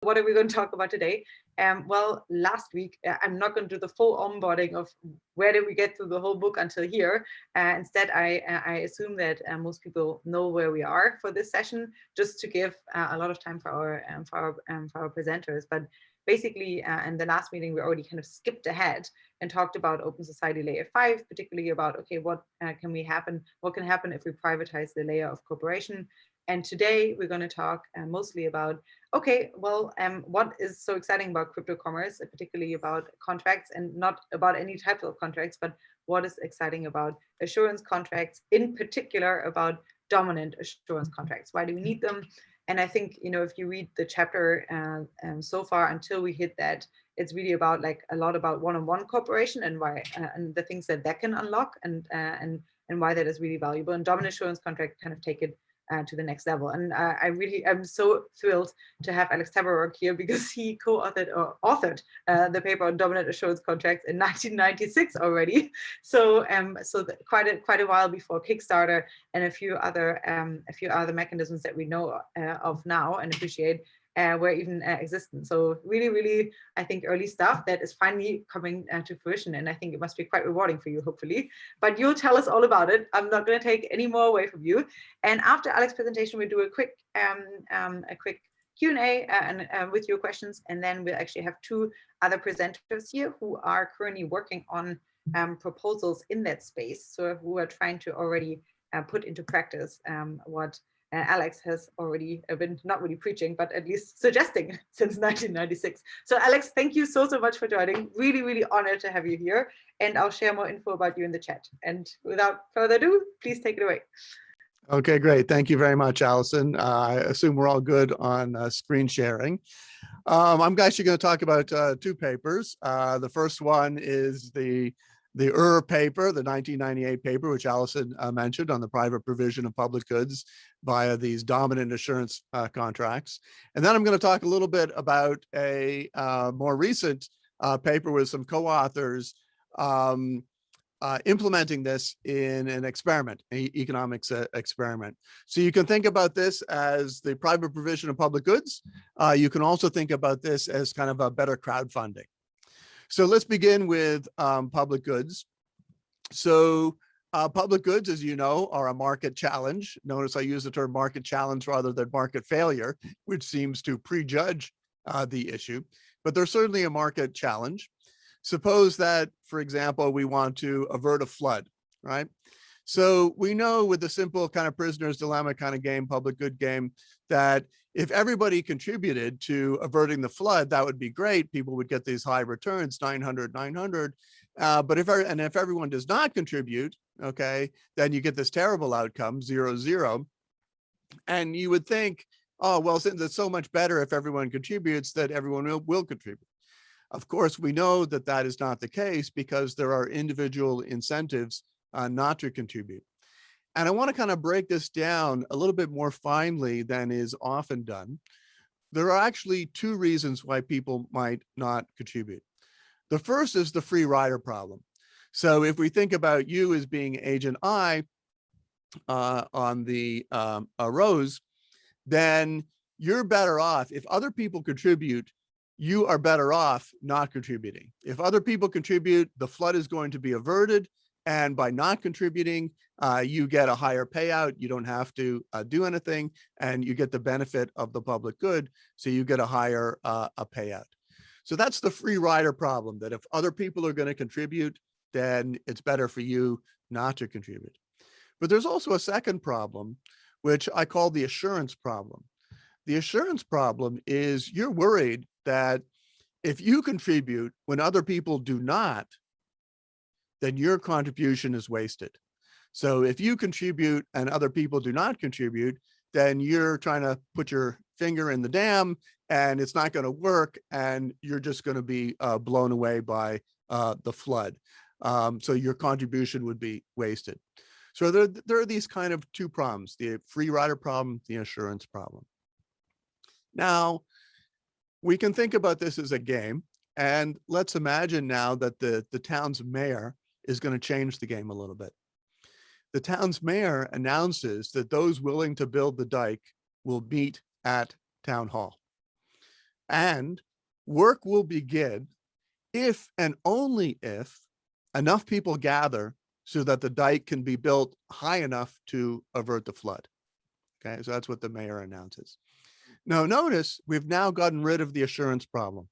What are we going to talk about today? Well, last week, I'm not going to do the full onboarding of where did we get through the whole book until here. Instead, I assume that most people know where we are for this session, just to give a lot of time for our presenters. But basically, in the last meeting, we already kind of skipped ahead and talked about Open Society Layer 5, particularly about, okay, what can happen if we privatize the layer of cooperation. And today we're going to talk mostly about, okay, well, what is so exciting about crypto commerce, particularly about contracts, and not about any type of contracts, but what is exciting about assurance contracts, in particular about dominant assurance contracts. Why do we need them? And I think, if you read the chapter so far until we hit that, it's really about like a lot about one-on-one cooperation and why and the things that can unlock and why that is really valuable. And dominant assurance contract kind of take it to the next level. And I'm so thrilled to have Alex Tabarrok here because he co-authored or authored the paper on dominant assurance contracts in 1996 already. So quite a while before Kickstarter and a few other mechanisms that we know of now and appreciate were even existent. So really, I think early stuff that is finally coming to fruition, and I think it must be quite rewarding for you, hopefully. But you'll tell us all about it. I'm not going to take any more away from you. And after Alex's presentation, we'll do a quick Q&A with your questions, and then we'll actually have two other presenters here who are currently working on proposals in that space, so who are trying to already put into practice what Alex has already been not really preaching, but at least suggesting since 1996. So Alex, thank you so much for joining. Really honored to have you here. And I'll share more info about you in the chat. And without further ado, please take it away. Okay, great. Thank you very much, Allison. I assume we're all good on screen sharing. I'm actually going to talk about two papers. The first one is the paper, the 1998 paper, which Allison mentioned on the private provision of public goods via these dominant assurance contracts. And then I'm going to talk a little bit about a more recent paper with some co-authors implementing this in an experiment, an economics experiment. So you can think about this as the private provision of public goods. You can also think about this as kind of a better crowdfunding. So let's begin with public goods. So public goods, as you know, are a market challenge. Notice I use the term market challenge rather than market failure, which seems to prejudge the issue, but they're certainly a market challenge. Suppose that, for example, we want to avert a flood, right? So we know with the simple kind of prisoner's dilemma kind of game, public good game, that if everybody contributed to averting the flood, that would be great. People would get these high returns, 900. But if everyone does not contribute, okay, then you get this terrible outcome, 0-0. And you would think, oh, well, since it's so much better if everyone contributes, that everyone will contribute. Of course, we know that that is not the case because there are individual incentives not to contribute. And I want to kind of break this down a little bit more finely than is often done. There are actually two reasons why people might not contribute. The first is the free rider problem. So if we think about you as being agent I on the rows, then you're better off. If other people contribute, you are better off not contributing. If other people contribute, the flood is going to be averted. And by not contributing, you get a higher payout. You don't have to do anything, and you get the benefit of the public good. So you get a higher a payout. So that's the free rider problem, that if other people are going to contribute, then it's better for you not to contribute. But there's also a second problem, which I call the assurance problem. The assurance problem is you're worried that if you contribute when other people do not, then your contribution is wasted. So if you contribute and other people do not contribute, then you're trying to put your finger in the dam and it's not going to work, and you're just going to be blown away by the flood. So your contribution would be wasted. So there are these kind of two problems, the free rider problem, the assurance problem. Now, we can think about this as a game, and let's imagine now that the town's mayor is going to change the game a little bit. The town's mayor announces that those willing to build the dike will meet at town hall. And work will begin if and only if enough people gather so that the dike can be built high enough to avert the flood. Okay, so that's what the mayor announces. Now, notice we've now gotten rid of the assurance problem.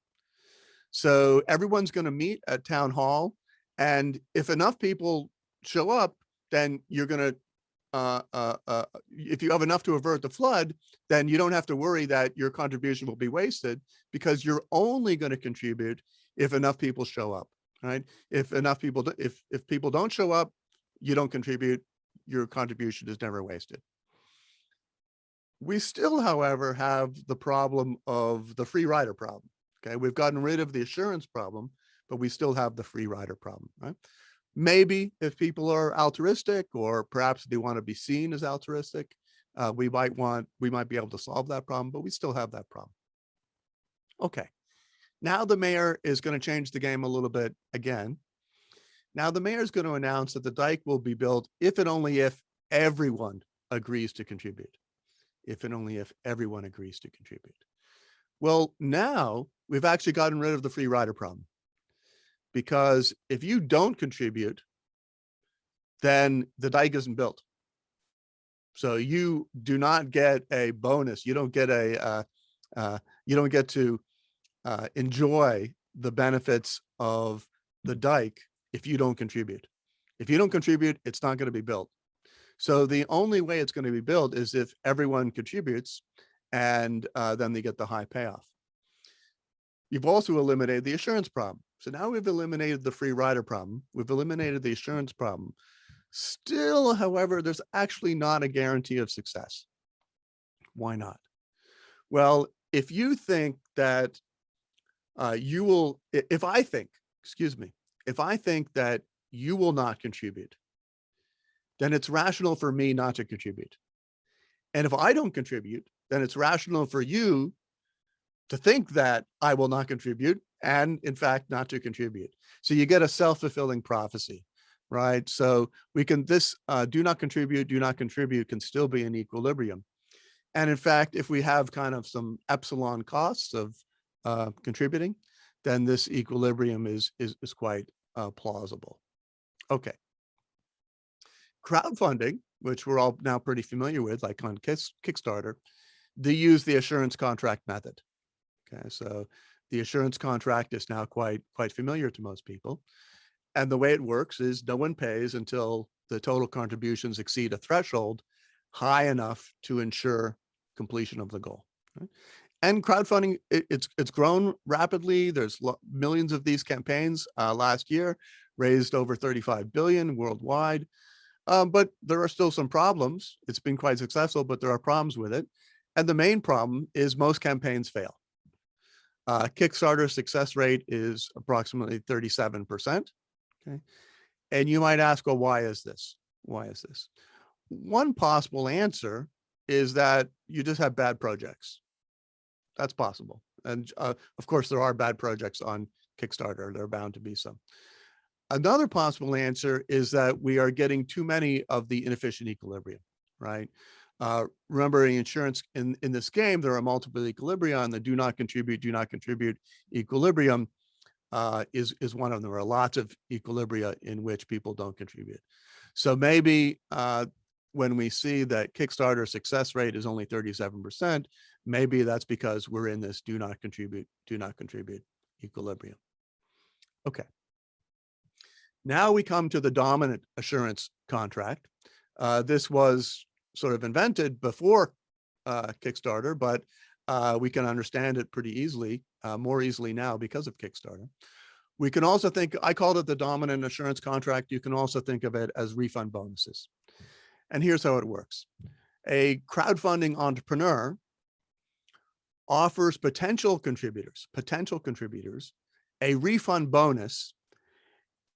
So everyone's going to meet at town hall, and if enough people show up, then you're going to, if you have enough to avert the flood, then you don't have to worry that your contribution will be wasted, because you're only going to contribute if enough people show up, right? If enough people, if people don't show up, you don't contribute, your contribution is never wasted. We still, however, have the problem of the free rider problem. Okay, we've gotten rid of the assurance problem, but we still have the free rider problem, right? Maybe if people are altruistic, or perhaps they want to be seen as altruistic, we might be able to solve that problem, but we still have that problem. Okay, now the mayor is going to change the game a little bit again. Now the mayor is going to announce that the dike will be built if and only if everyone agrees to contribute. If and only if everyone agrees to contribute. Well, now we've actually gotten rid of the free rider problem, because if you don't contribute, then the dike isn't built. So you do not get a bonus. You don't get to enjoy the benefits of the dike if you don't contribute. If you don't contribute, it's not going to be built. So the only way it's going to be built is if everyone contributes, and then they get the high payoff. You've also eliminated the assurance problem. So now we've eliminated the free rider problem. We've eliminated the assurance problem. Still, however, there's actually not a guarantee of success. Why not? Well, if you think that if I think that you will not contribute, then it's rational for me not to contribute. And if I don't contribute, then it's rational for you to think that I will not contribute, and in fact, not to contribute. So you get a self-fulfilling prophecy, right? So we can, this do not contribute can still be in equilibrium. And in fact, if we have kind of some epsilon costs of contributing, then this equilibrium is quite plausible. Okay. Crowdfunding, which we're all now pretty familiar with, like on Kickstarter, they use the assurance contract method. Okay, so the assurance contract is now quite familiar to most people. And the way it works is no one pays until the total contributions exceed a threshold high enough to ensure completion of the goal. Right? And crowdfunding, it's grown rapidly. There's millions of these campaigns. Last year raised over 35 billion worldwide. But there are still some problems. It's been quite successful, but there are problems with it. And the main problem is most campaigns fail. Kickstarter success rate is approximately 37%. Okay. And you might ask, well, why is this? Why is this? One possible answer is that you just have bad projects. That's possible. And of course, there are bad projects on Kickstarter. There are bound to be some. Another possible answer is that we are getting too many of the inefficient equilibrium, right? Remember, in insurance, in this game, there are multiple equilibria, and the do not contribute equilibrium is one of them. There are lots of equilibria in which people don't contribute. So maybe when we see that Kickstarter success rate is only 37%, maybe that's because we're in this do not contribute equilibrium. Okay. Now we come to the dominant assurance contract. This was sort of invented before Kickstarter, but we can understand it pretty easily, more easily now because of Kickstarter. We can also think, I called it the dominant assurance contract. You can also think of it as refund bonuses. And here's how it works. A crowdfunding entrepreneur offers potential contributors, a refund bonus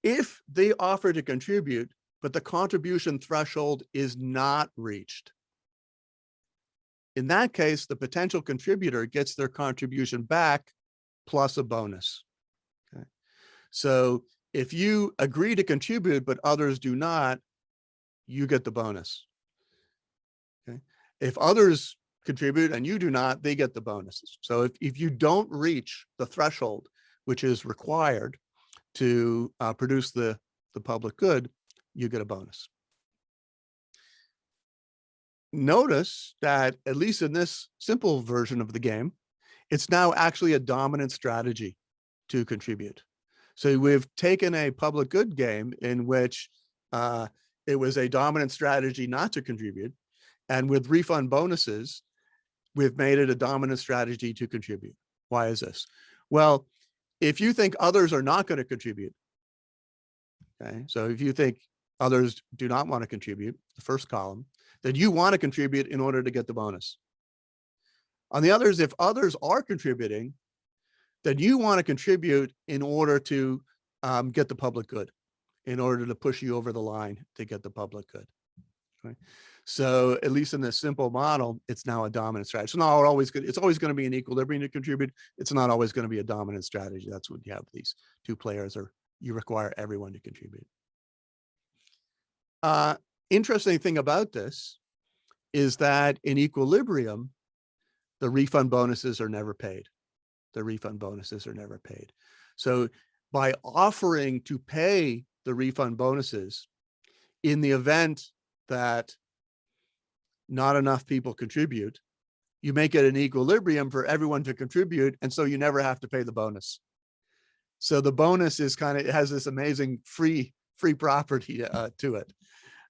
if they offer to contribute, but the contribution threshold is not reached. In that case, the potential contributor gets their contribution back plus a bonus. Okay. So if you agree to contribute, but others do not, you get the bonus. Okay. If others contribute and you do not, they get the bonuses. So if you don't reach the threshold, which is required to produce the public good, you get a bonus. Notice that at least in this simple version of the game, it's now actually a dominant strategy to contribute. So we've taken a public good game in which it was a dominant strategy not to contribute. And with refund bonuses, we've made it a dominant strategy to contribute. Why is this? Well, if you think others are not going to contribute, okay, so if you think others do not want to contribute, the first column, then you want to contribute in order to get the bonus. On the others, if others are contributing, then you want to contribute in order to get the public good, in order to push you over the line to get the public good. Okay? So at least in this simple model, it's now a dominant strategy. It's not always good. It's always going to be an equilibrium to contribute. It's not always going to be a dominant strategy. That's when you have these two players, or you require everyone to contribute. Interesting thing about this is that in equilibrium, the refund bonuses are never paid. The refund bonuses are never paid. So by offering to pay the refund bonuses in the event that not enough people contribute, you make it an equilibrium for everyone to contribute, and so you never have to pay the bonus. So the bonus is kind of, it has this amazing free property to it.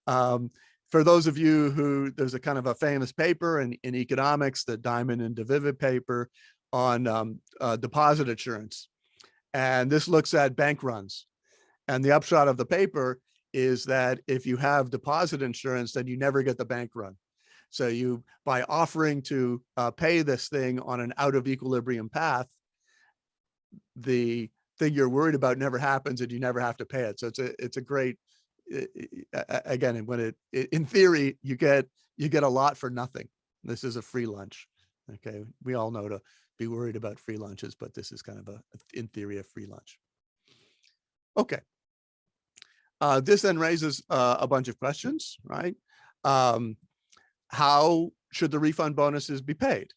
For those of you who, there's a kind of a famous paper in economics, the Diamond and DeVivid paper on deposit insurance. And this looks at bank runs. And the upshot of the paper is that if you have deposit insurance, then you never get the bank run. So you, by offering to pay this thing on an out of equilibrium path, the thing you're worried about never happens and you never have to pay it. So it's a great, again, when in theory, you get a lot for nothing. This is a free lunch. Okay, we all know to be worried about free lunches, but this is kind of in theory, a free lunch. Okay. This then raises a bunch of questions, right? How should the refund bonuses be paid?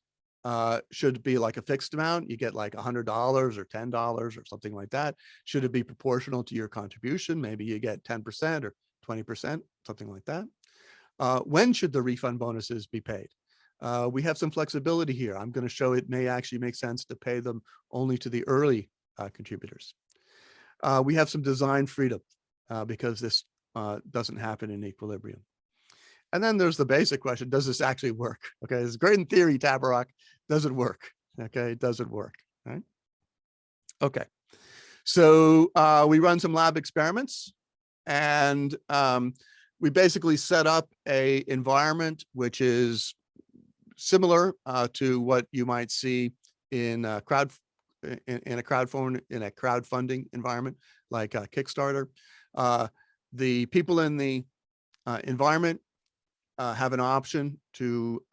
Should it be like a fixed amount? You get like $100 or $10 or something like that. Should it be proportional to your contribution? Maybe you get 10% or 20%, something like that. When should the refund bonuses be paid? We have some flexibility here. I'm going to show it may actually make sense to pay them only to the early contributors. We have some design freedom because this doesn't happen in equilibrium. And then there's the basic question, does this actually work? Okay, it's great in theory, Tabarrok. Does it work? Okay, does it work? Right? Okay, so we run some lab experiments, and we basically set up a environment which is similar to what you might see in a crowdfunding environment like Kickstarter. The people in the environment have an option to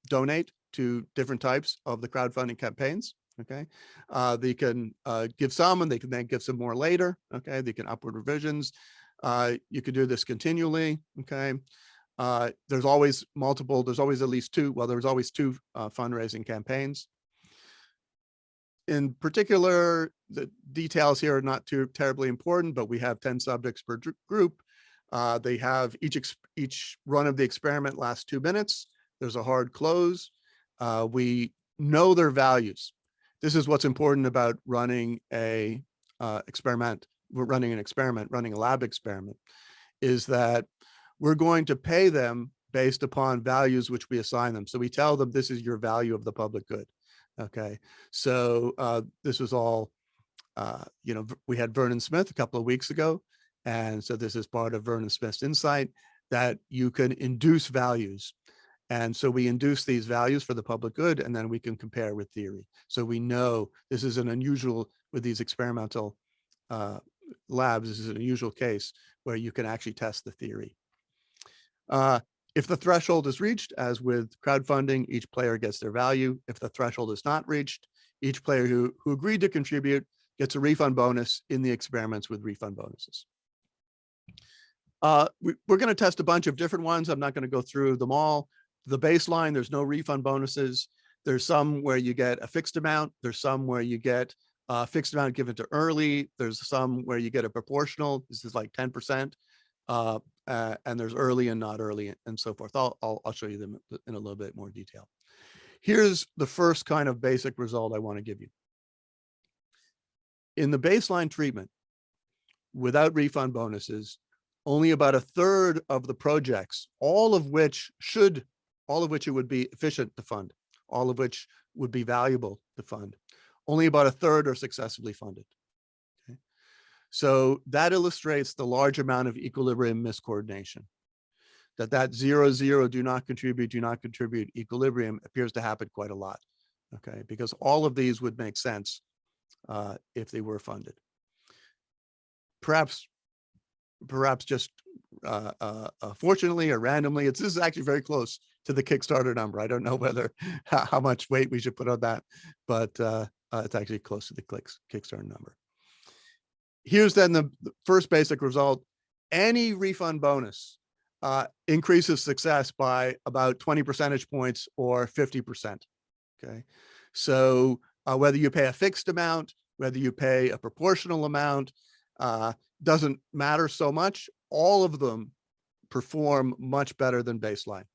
donate to different types of the crowdfunding campaigns. Okay, they can give some, and they can then give some more later. Okay, they can upward revisions. You can do this continually. Okay, there's always multiple. There's always at least two. Well, there's always two fundraising campaigns. In particular, the details here are not too terribly important, but we have 10 subjects per group. They have each run of the experiment lasts 2 minutes. There's a hard close. We know their values. This is what's important about running a experiment. We're running a lab experiment, is that we're going to pay them based upon values which we assign them. So we tell them this is your value of the public good. Okay, so this was all, we had Vernon Smith a couple of weeks ago. And so this is part of Vernon Smith's insight that you can induce values. And so we induce these values for the public good, and then we can compare with theory. So we know this is an unusual, with these experimental labs, this is an unusual case where you can actually test the theory. If the threshold is reached, as with crowdfunding, each player gets their value. If the threshold is not reached, each player who agreed to contribute gets a refund bonus in the experiments with refund bonuses. We're going to test a bunch of different ones. I'm not going to go through them all. the baseline, there's no refund bonuses. There's some where you get a fixed amount. There's some where you get a fixed amount given to early. There's some where you get a proportional. This is like 10%. And there's early and not early and so forth. I'll show you them in a little bit more detail. Here's the first kind of basic result I want to give you. In the baseline treatment, without refund bonuses, only about 1/3 of the projects, all of which it would be efficient to fund, all of which would be valuable to fund, only about 1/3 are successfully funded. Okay? So that illustrates the large amount of equilibrium miscoordination. That 0, do not contribute equilibrium appears to happen quite a lot. Okay, because all of these would make sense if they were funded. Perhaps just fortunately or randomly, this is actually very close to the Kickstarter number. I don't know whether how much weight we should put on that, but it's actually close to the Kickstarter number. Here's then the first basic result. Any refund bonus increases success by about 20 percentage points or 50%. Okay, so whether you pay a fixed amount, whether you pay a proportional amount, doesn't matter so much. All of them perform much better than baseline.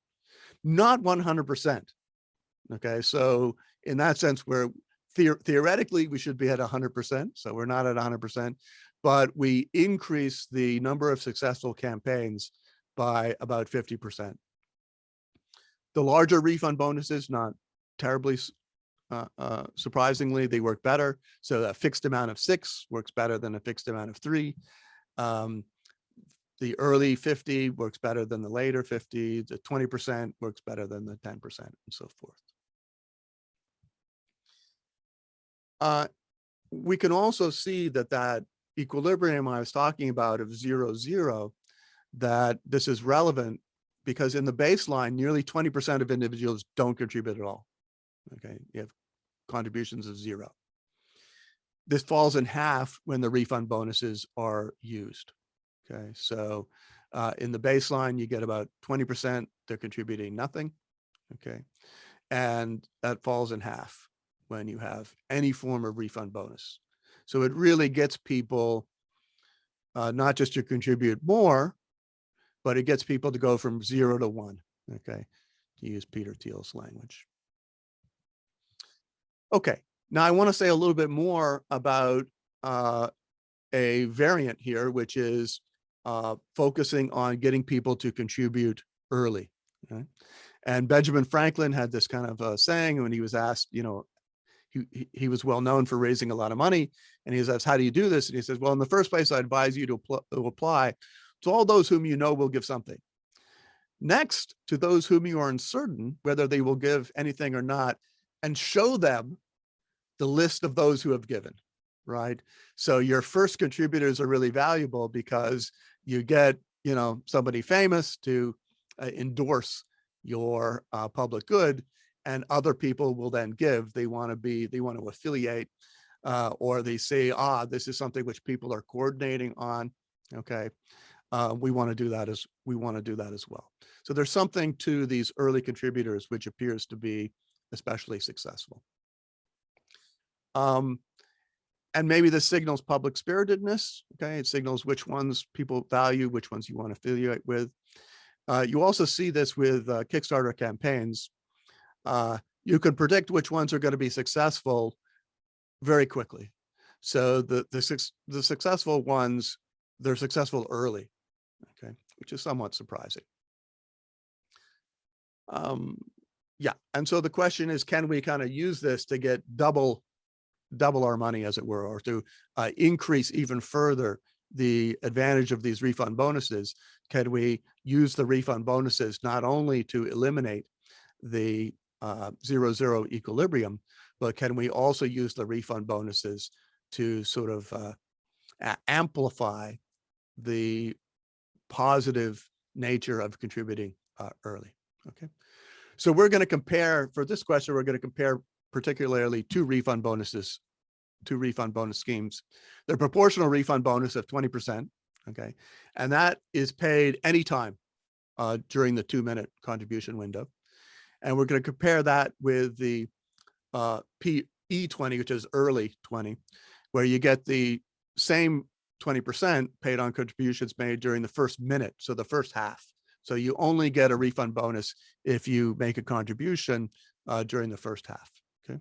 Not 100%. Okay, so in that sense, we're theoretically we should be at 100%. So we're not at 100%, but we increase the number of successful campaigns by about 50%. The larger refund bonuses, not terribly surprisingly, they work better. So a fixed amount of 6 works better than a fixed amount of 3. The early 50 works better than the later 50. The 20% works better than the 10%, and so forth. We can also see that equilibrium I was talking about of 0, that this is relevant because in the baseline, nearly 20% of individuals don't contribute at all. Okay, you have contributions of 0. This falls in half when the refund bonuses are used. Okay, so in the baseline, you get about 20%, they're contributing nothing. Okay, and that falls in half when you have any form of refund bonus. So it really gets people not just to contribute more, but it gets people to go from 0 to 1. Okay, to use Peter Thiel's language. Okay, now I want to say a little bit more about a variant here, which is focusing on getting people to contribute early. Okay? And Benjamin Franklin had this kind of saying when he was asked, he was well known for raising a lot of money, and he was asked, how do you do this? And he says, well, in the first place, I advise you to apply to all those whom you know will give something. Next, to those whom you are uncertain whether they will give anything or not, and show them the list of those who have given, right? So your first contributors are really valuable because you get, somebody famous to endorse your public good, and other people will then give. They want to affiliate, or they say, this is something which people are coordinating on. Okay, we want to do that as well. So there's something to these early contributors which appears to be especially successful. And maybe this signals public spiritedness. Okay, it signals which ones people value, which ones you want to affiliate with. You also see this with Kickstarter campaigns. You can predict which ones are going to be successful very quickly. So the successful ones, they're successful early, okay, which is somewhat surprising. Yeah, and so the question is, can we kind of use this to get double our money, as it were, or to increase even further the advantage of these refund bonuses? Can we use the refund bonuses not only to eliminate the 0 equilibrium, but can we also use the refund bonuses to sort of amplify the positive nature of contributing early? Okay, so we're going to compare, for this question, we're going to compare particularly two refund bonus schemes. The proportional refund bonus of 20%, okay, and that is paid anytime during the 2-minute contribution window. And we're going to compare that with the PE20, which is early 20, where you get the same 20% paid on contributions made during the first minute, so the first half. So you only get a refund bonus if you make a contribution during the first half. Okay.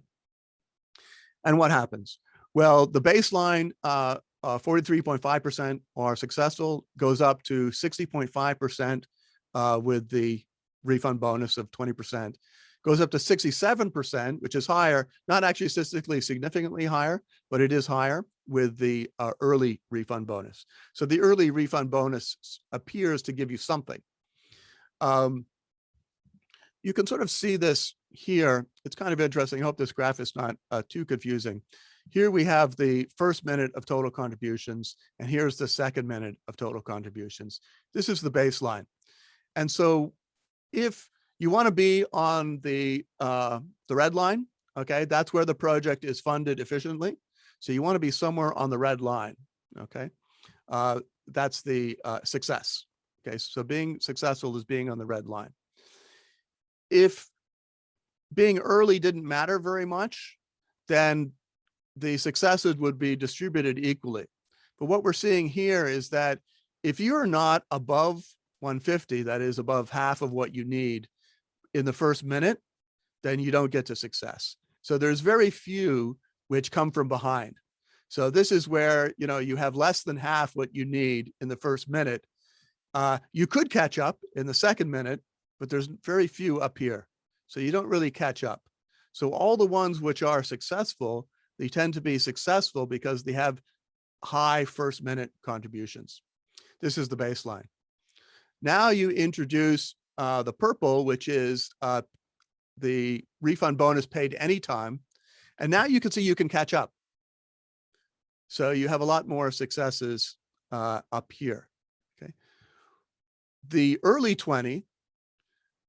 And what happens? Well, the baseline 43.5% are successful, goes up to 60.5% with the refund bonus of 20%, goes up to 67%, which is higher, not actually statistically significantly higher, but it is higher with the early refund bonus. So the early refund bonus appears to give you something. You can sort of see this here. It's kind of interesting. I hope this graph is not too confusing. Here we have the first minute of total contributions, and here's the second minute of total contributions. This is the baseline. And so if you want to be on the red line, okay, that's where the project is funded efficiently. So you want to be somewhere on the red line, okay? That's the success, okay? So being successful is being on the red line. If being early didn't matter very much, then the successes would be distributed equally. But what we're seeing here is that if you're not above 150, that is above half of what you need in the first minute, then you don't get to success. So there's very few which come from behind. So this is where, you know, you have less than half what you need in the first minute. You could catch up in the second minute, but there's very few up here. So you don't really catch up. So all the ones which are successful, they tend to be successful because they have high first minute contributions. This is the baseline. Now you introduce the purple, which is the refund bonus paid anytime. And now you can see you can catch up. So you have a lot more successes up here. Okay. The early 20,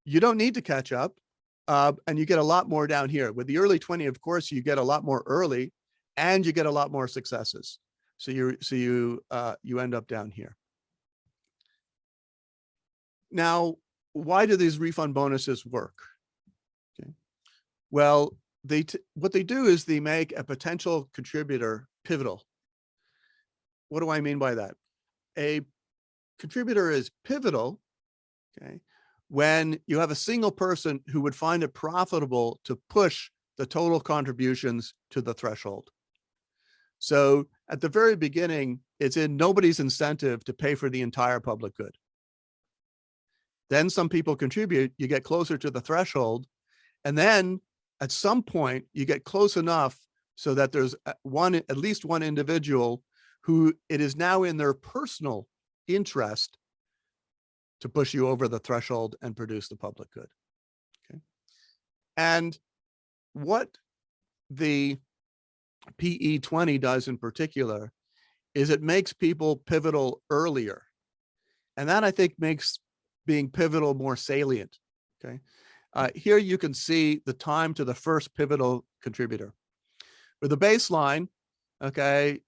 you don't need to catch up, and you get a lot more down here. With the early 20, of course, you get a lot more early, and you get a lot more successes. So you end up down here. Now, why do these refund bonuses work? Okay. Well, what they do is they make a potential contributor pivotal. What do I mean by that? A contributor is pivotal, okay, when you have a single person who would find it profitable to push the total contributions to the threshold. So at the very beginning, it's in nobody's incentive to pay for the entire public good. Then some people contribute, you get closer to the threshold, and then at some point you get close enough so that there's at least one individual who it is now in their personal interest to push you over the threshold and produce the public good. Okay. And what the PE20 does in particular is it makes people pivotal earlier. And that, I think, makes being pivotal more salient. Okay. Here you can see the time to the first pivotal contributor. With the baseline, okay,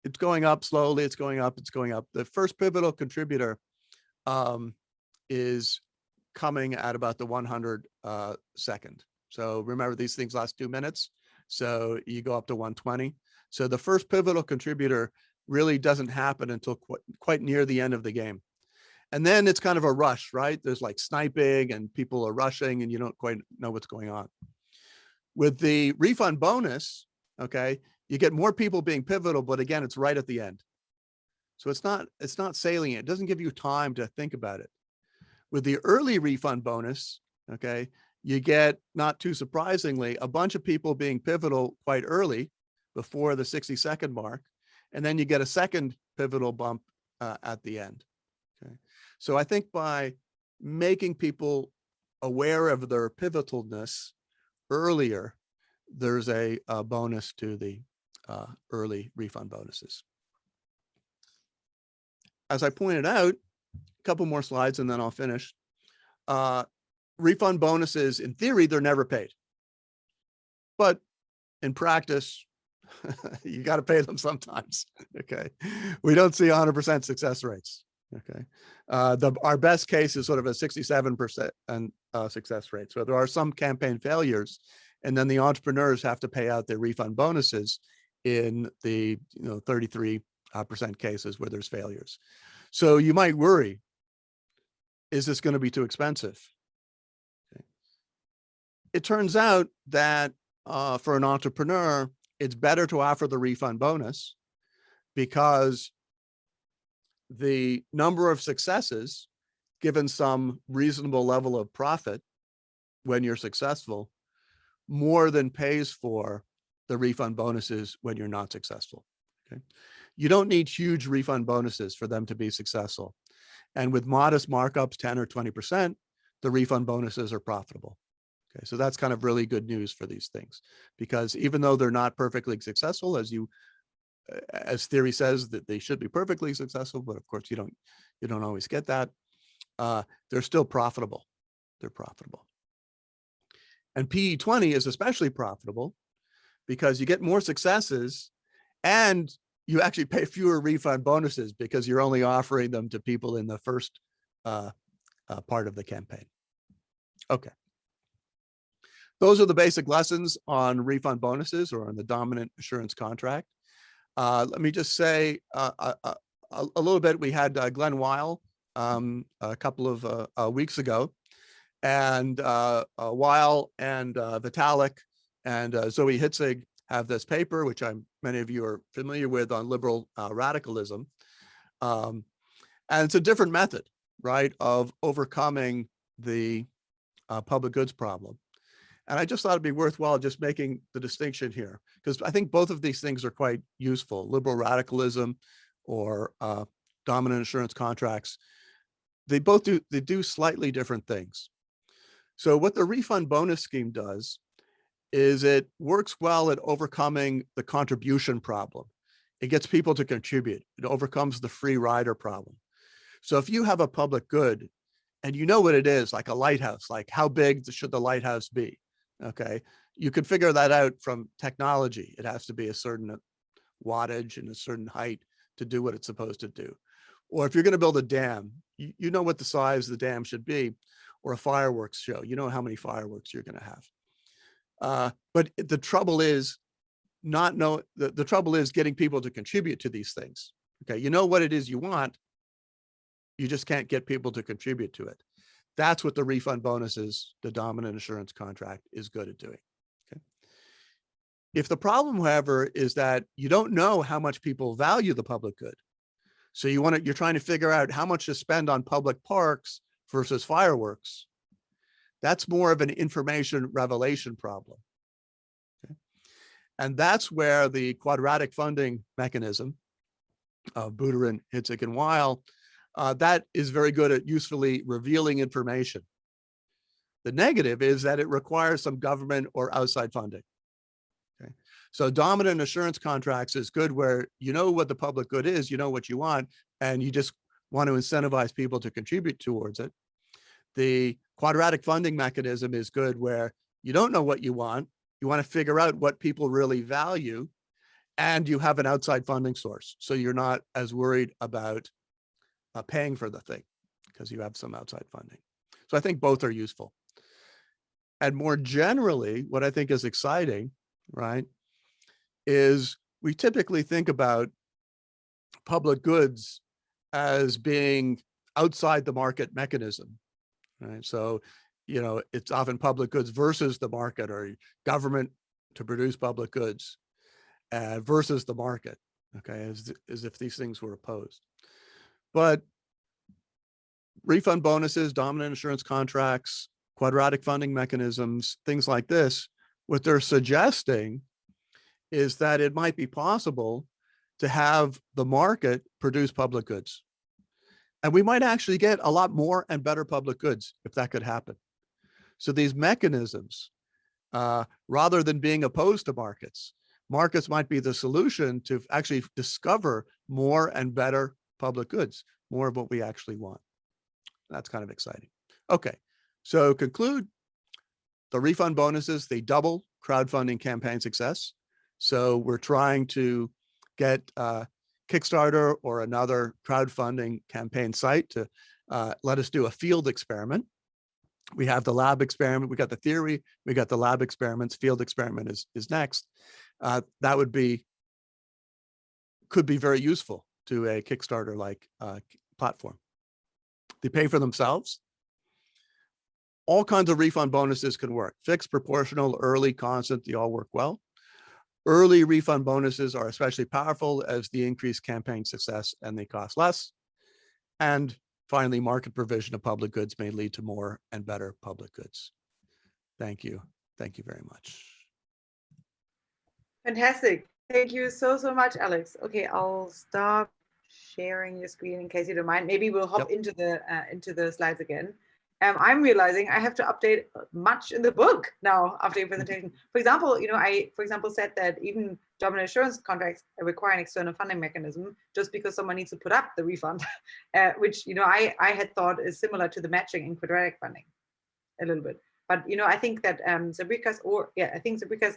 it's going up slowly, it's going up, it's going up. The first pivotal contributor is coming at about the 100 second. So remember, these things last 2 minutes. So you go up to 120. So the first pivotal contributor really doesn't happen until quite near the end of the game. And then it's kind of a rush, right? There's like sniping and people are rushing and you don't quite know what's going on. With the refund bonus, okay, you get more people being pivotal, but again, it's right at the end. So it's not salient. It doesn't give you time to think about it. With the early refund bonus, okay, you get, not too surprisingly, a bunch of people being pivotal quite early before the 60-second mark. And then you get a second pivotal bump at the end. Okay. So I think by making people aware of their pivotalness earlier, there's a bonus to the early refund bonuses. As I pointed out, a couple more slides and then I'll finish. Refund bonuses, in theory, they're never paid. But in practice, you got to pay them sometimes. Okay. We don't see 100% success rates. Okay. Our best case is sort of a 67% success rate. So there are some campaign failures, and then the entrepreneurs have to pay out their refund bonuses in the 33% cases where there's failures. So you might worry, is this going to be too expensive? Okay. It turns out that for an entrepreneur, it's better to offer the refund bonus because the number of successes, given some reasonable level of profit when you're successful, more than pays for the refund bonuses when you're not successful. Okay. You don't need huge refund bonuses for them to be successful. And with modest markups, 10 or 20%, the refund bonuses are profitable. Okay, so that's kind of really good news for these things, because even though they're not perfectly successful, as theory says that they should be perfectly successful, but of course you don't always get that. They're still profitable. They're profitable. And PE20 is especially profitable because you get more successes and you actually pay fewer refund bonuses because you're only offering them to people in the first part of the campaign. Okay. Those are the basic lessons on refund bonuses or on the dominant assurance contract. Let me just say a little bit. We had Glenn Weil a couple of weeks ago, and Weil and Vitalik and Zoe Hitzig have this paper, which many of you are familiar with, on liberal radicalism. And it's a different method, right, of overcoming the public goods problem. And I just thought it'd be worthwhile just making the distinction here, because I think both of these things are quite useful. Liberal radicalism or dominant assurance contracts, they do slightly different things. So what the refund bonus scheme does is it works well at overcoming the contribution problem. It gets people to contribute. It overcomes the free rider problem. So if you have a public good and you know what it is, like a lighthouse, like how big should the lighthouse be? Okay, you could figure that out from technology. It has to be a certain wattage and a certain height to do what it's supposed to do. Or if you're going to build a dam, you know what the size of the dam should be, or a fireworks show, you know how many fireworks you're going to have. But the trouble is the trouble is getting people to contribute to these things. Okay, you know what it is you want, you just can't get people to contribute to it. That's what the refund bonuses, the dominant assurance contract, is good at doing. Okay. If the problem, however, is that you don't know how much people value the public good, so you're trying to figure out how much to spend on public parks versus fireworks, that's more of an information revelation problem. Okay. And that's where the quadratic funding mechanism of Buterin, Hitzig, and Weil, that is very good at usefully revealing information. The negative is that it requires some government or outside funding. Okay. So dominant assurance contracts is good where you know what the public good is, you know what you want, and you just want to incentivize people to contribute towards it. The quadratic funding mechanism is good where you don't know what you want to figure out what people really value, and you have an outside funding source. So you're not as worried about paying for the thing because you have some outside funding. So I think both are useful. And more generally, what I think is exciting, right, is we typically think about public goods as being outside the market mechanism, right? So, it's often public goods versus the market, or government to produce public goods versus the market, okay, as if these things were opposed. But refund bonuses, dominant assurance contracts, quadratic funding mechanisms, things like this, what they're suggesting is that it might be possible to have the market produce public goods. And we might actually get a lot more and better public goods if that could happen. So these mechanisms, rather than being opposed to markets might be the solution to actually discover more and better public goods, more of what we actually want. That's kind of exciting. Okay, so conclude, the refund bonuses, they double crowdfunding campaign success. So we're trying to get Kickstarter or another crowdfunding campaign site to let us do a field experiment. We have the lab experiment, we got the theory, we got the lab experiments, field experiment is next. That could be very useful to a Kickstarter-like platform. They pay for themselves. All kinds of refund bonuses can work. Fixed, proportional, early, constant, they all work well. Early refund bonuses are especially powerful as they increase campaign success and they cost less. And finally, market provision of public goods may lead to more and better public goods. Thank you. Thank you very much. Fantastic. Thank you so much, Alex. Okay, I'll stop sharing your screen in case you don't mind. Maybe we'll hop into the slides again. I'm realizing I have to update much in the book now after your presentation. For example, I said that even dominant assurance contracts require an external funding mechanism just because someone needs to put up the refund, which I had thought is similar to the matching in quadratic funding a little bit. But I think that Sabrikas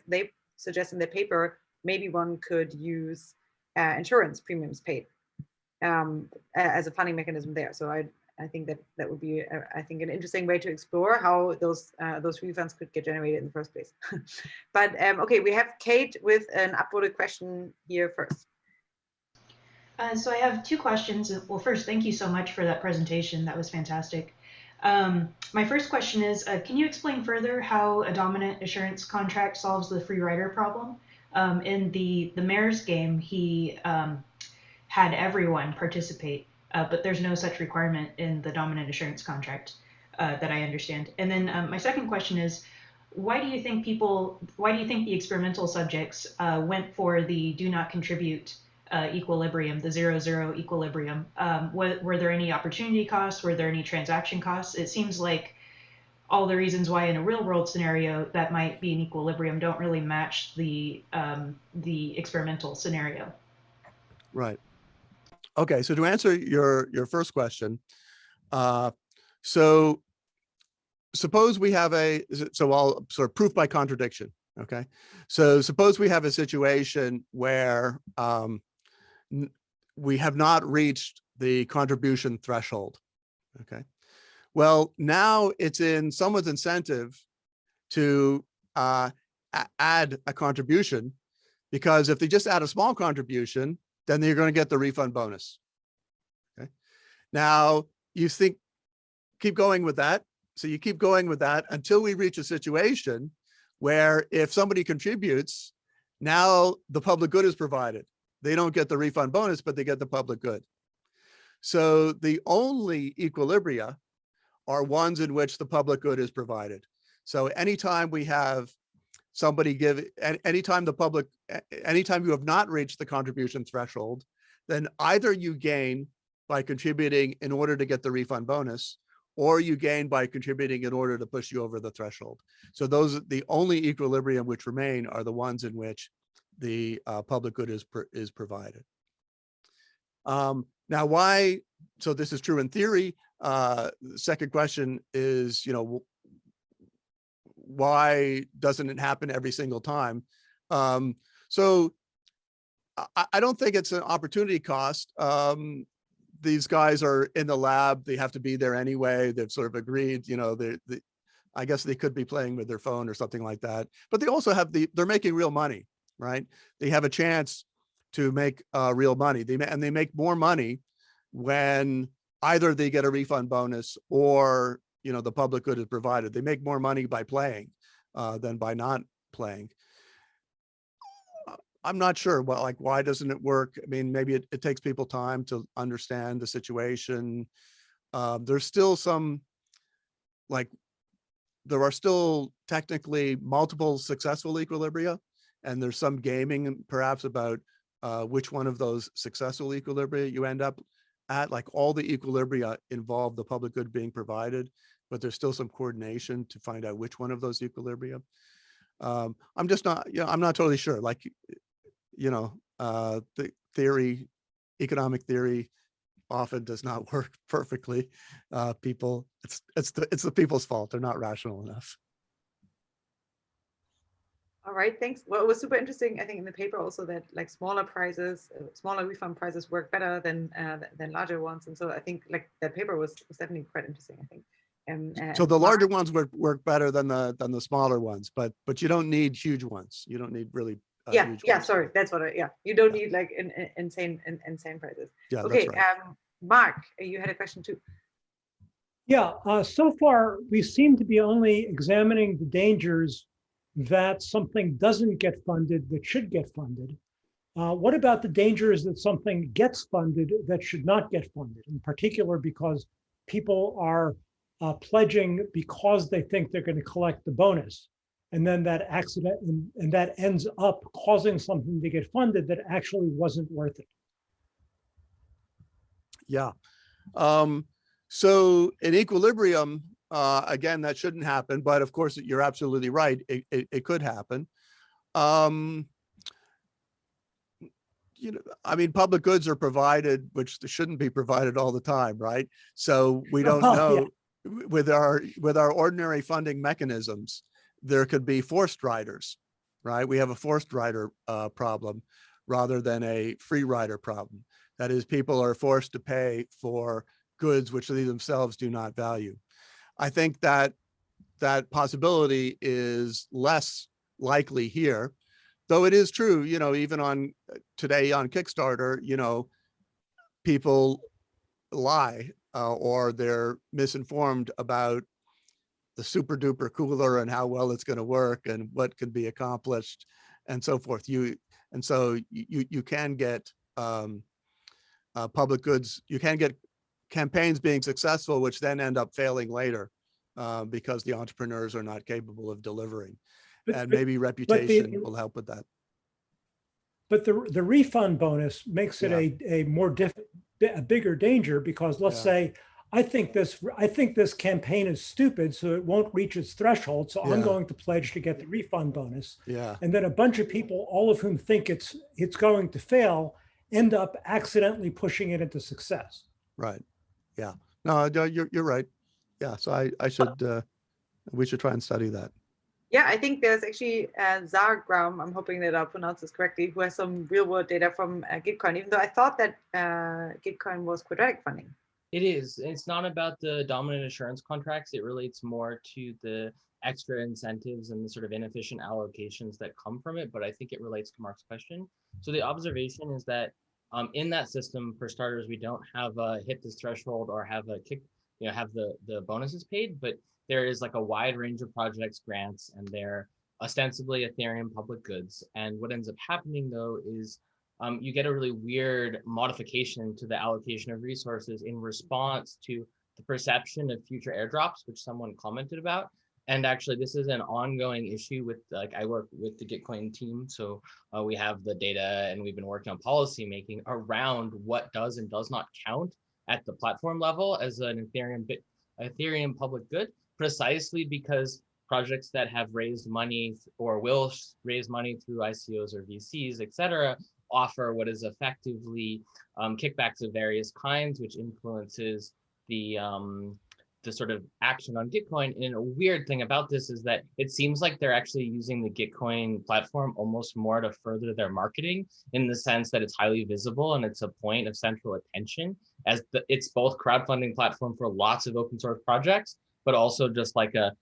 they suggest in their paper maybe one could use insurance premiums paid as a funding mechanism there. So I think that would be an interesting way to explore how those refunds could get generated in the first place. But okay, we have Kate with an upvoted question here first. So I have two questions. Well, first, thank you so much for that presentation. That was fantastic. My first question is, can you explain further how a dominant assurance contract solves the free rider problem? In the mayor's game, he had everyone participate, but there's no such requirement in the dominant assurance contract that I understand. And then my second question is, why do you think the experimental subjects went for the do not contribute equilibrium, the 0-0 equilibrium? Were there any opportunity costs? Were there any transaction costs? It seems like all the reasons why in a real world scenario that might be an equilibrium don't really match the experimental scenario. Right. Okay, so to answer your first question, so suppose we have so I'll sort of proof by contradiction, okay? So suppose we have a situation where we have not reached the contribution threshold, okay? Well, now it's in someone's incentive to add a contribution, because if they just add a small contribution, then you're going to get the refund bonus. Okay. Now you keep going with that. So you keep going with that until we reach a situation where if somebody contributes, now the public good is provided. They don't get the refund bonus, but they get the public good. So the only equilibria are ones in which the public good is provided. So anytime we have somebody anytime you have not reached the contribution threshold, then either you gain by contributing in order to get the refund bonus, or you gain by contributing in order to push you over the threshold. So the only equilibrium which remain are the ones in which the public good is provided. Now why, so this is true in theory. The second question is, why doesn't it happen every single time? So I don't think it's an opportunity cost. These guys are in the lab, they have to be there anyway. They've sort of agreed, I guess they could be playing with their phone or something like that, but they also have they're making real money, right? They have a chance to make real money. They make more money when either they get a refund bonus or the public good is provided. They make more money by playing than by not playing. I'm not sure. Well, why doesn't it work? I mean, maybe it takes people time to understand the situation. There's still there are still technically multiple successful equilibria, and there's some gaming perhaps about which one of those successful equilibria you end up at. Like all the equilibria involve the public good being provided, but there's still some coordination to find out which one of those equilibria. I'm just not, I'm not totally sure. The economic theory often does not work perfectly. It's the people's fault. They're not rational enough. All right, thanks. Well, it was super interesting, I think, in the paper also that like smaller prizes, smaller refund prizes work better than larger ones. And so I think like that paper was definitely quite interesting, I think. So the larger ones work better than the smaller ones, but you don't need huge ones. You don't need really huge ones. Sorry, that's what you don't need like insane prizes. Yeah, okay, that's right. Mark, you had a question too. Yeah, so far we seem to be only examining the dangers that something doesn't get funded that should get funded. What about the dangers that something gets funded that should not get funded, in particular because people are pledging because they think they're going to collect the bonus, and then that accident and that ends up causing something to get funded that actually wasn't worth it? Yeah. So in equilibrium, again, that shouldn't happen, but of course, you're absolutely right. It could happen. You know, I mean, public goods are provided, which shouldn't be provided all the time, right? So we don't know. With our ordinary funding mechanisms, there could be forced riders, right? We have a forced rider problem rather than a free rider problem. That is, people are forced to pay for goods which they themselves do not value. I think that possibility is less likely here, though it is true, you know, even on today on Kickstarter, you know, people lie or they're misinformed about the super duper cooler and how well it's going to work and what can be accomplished and so forth. So you can get public goods, you can get campaigns being successful, which then end up failing later because the entrepreneurs are not capable of delivering. And maybe reputation will help with that. But the refund bonus makes it a bigger danger, because let's say I think this campaign is stupid, so it won't reach its threshold. So I'm going to pledge to get the refund bonus. Yeah. And then a bunch of people, all of whom think it's going to fail, end up accidentally pushing it into success. Right. Yeah. No, you're right. Yeah. So we should try and study that. Yeah, I think there's actually Zargram, I'm hoping that I pronounce this correctly, who has some real world data from Gitcoin, even though I thought that Gitcoin was quadratic funding. It is. It's not about the dominant assurance contracts. It relates more to the extra incentives and the sort of inefficient allocations that come from it. But I think it relates to Mark's question. So the observation is that in that system, for starters, we don't have a hit this threshold or have a kick, you know, have the bonuses paid, but there is like a wide range of projects, grants, and they're ostensibly Ethereum public goods. And what ends up happening though is you get a really weird modification to the allocation of resources in response to the perception of future airdrops, which someone commented about. And actually, this is an ongoing issue with, like, I work with the Gitcoin team. So we have the data and we've been working on policy making around what does and does not count at the platform level as an Ethereum public good, precisely because projects that have raised money or will raise money through ICOs or VCs, et cetera, offer what is effectively kickbacks of various kinds, which influences the sort of action on Gitcoin. And a weird thing about this is that it seems like they're actually using the Gitcoin platform almost more to further their marketing, in the sense that it's highly visible and it's a point of central attention, as it's both crowdfunding platform for lots of open source projects, but also just like a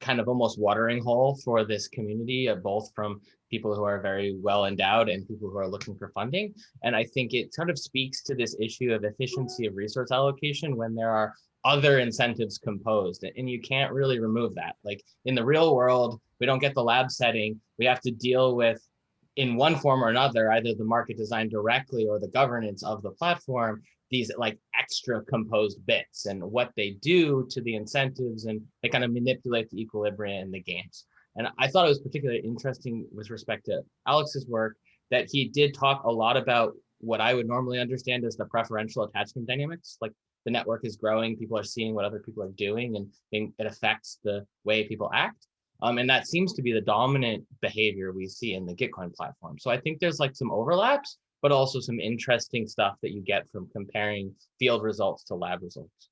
kind of almost watering hole for this community, both from people who are very well endowed and people who are looking for funding. And I think it sort of speaks to this issue of efficiency of resource allocation when there are other incentives composed, and you can't really remove that. Like in the real world, we don't get the lab setting. We have to deal with, in one form or another, either the market design directly or the governance of the platform, these like extra composed bits and what they do to the incentives, and they kind of manipulate the equilibrium in the games. And I thought it was particularly interesting with respect to Alex's work that he did talk a lot about what I would normally understand as the preferential attachment dynamics. Like the network is growing, people are seeing what other people are doing, and it affects the way people act. And that seems to be the dominant behavior we see in the Gitcoin platform. So I think there's like some overlaps, but also some interesting stuff that you get from comparing field results to lab results.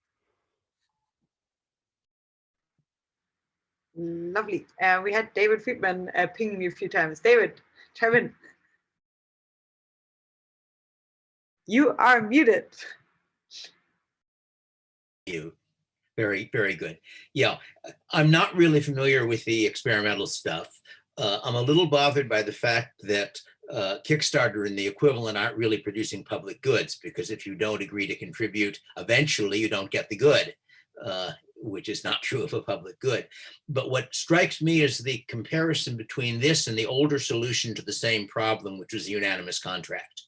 Lovely. We had David Friedman pinging me a few times. David, chime in. You are muted. You. Very, very good. Yeah, I'm not really familiar with the experimental stuff. I'm a little bothered by the fact that Kickstarter and the equivalent aren't really producing public goods, because if you don't agree to contribute, eventually you don't get the good, which is not true of a public good. But what strikes me is the comparison between this and the older solution to the same problem, which was the unanimous contract.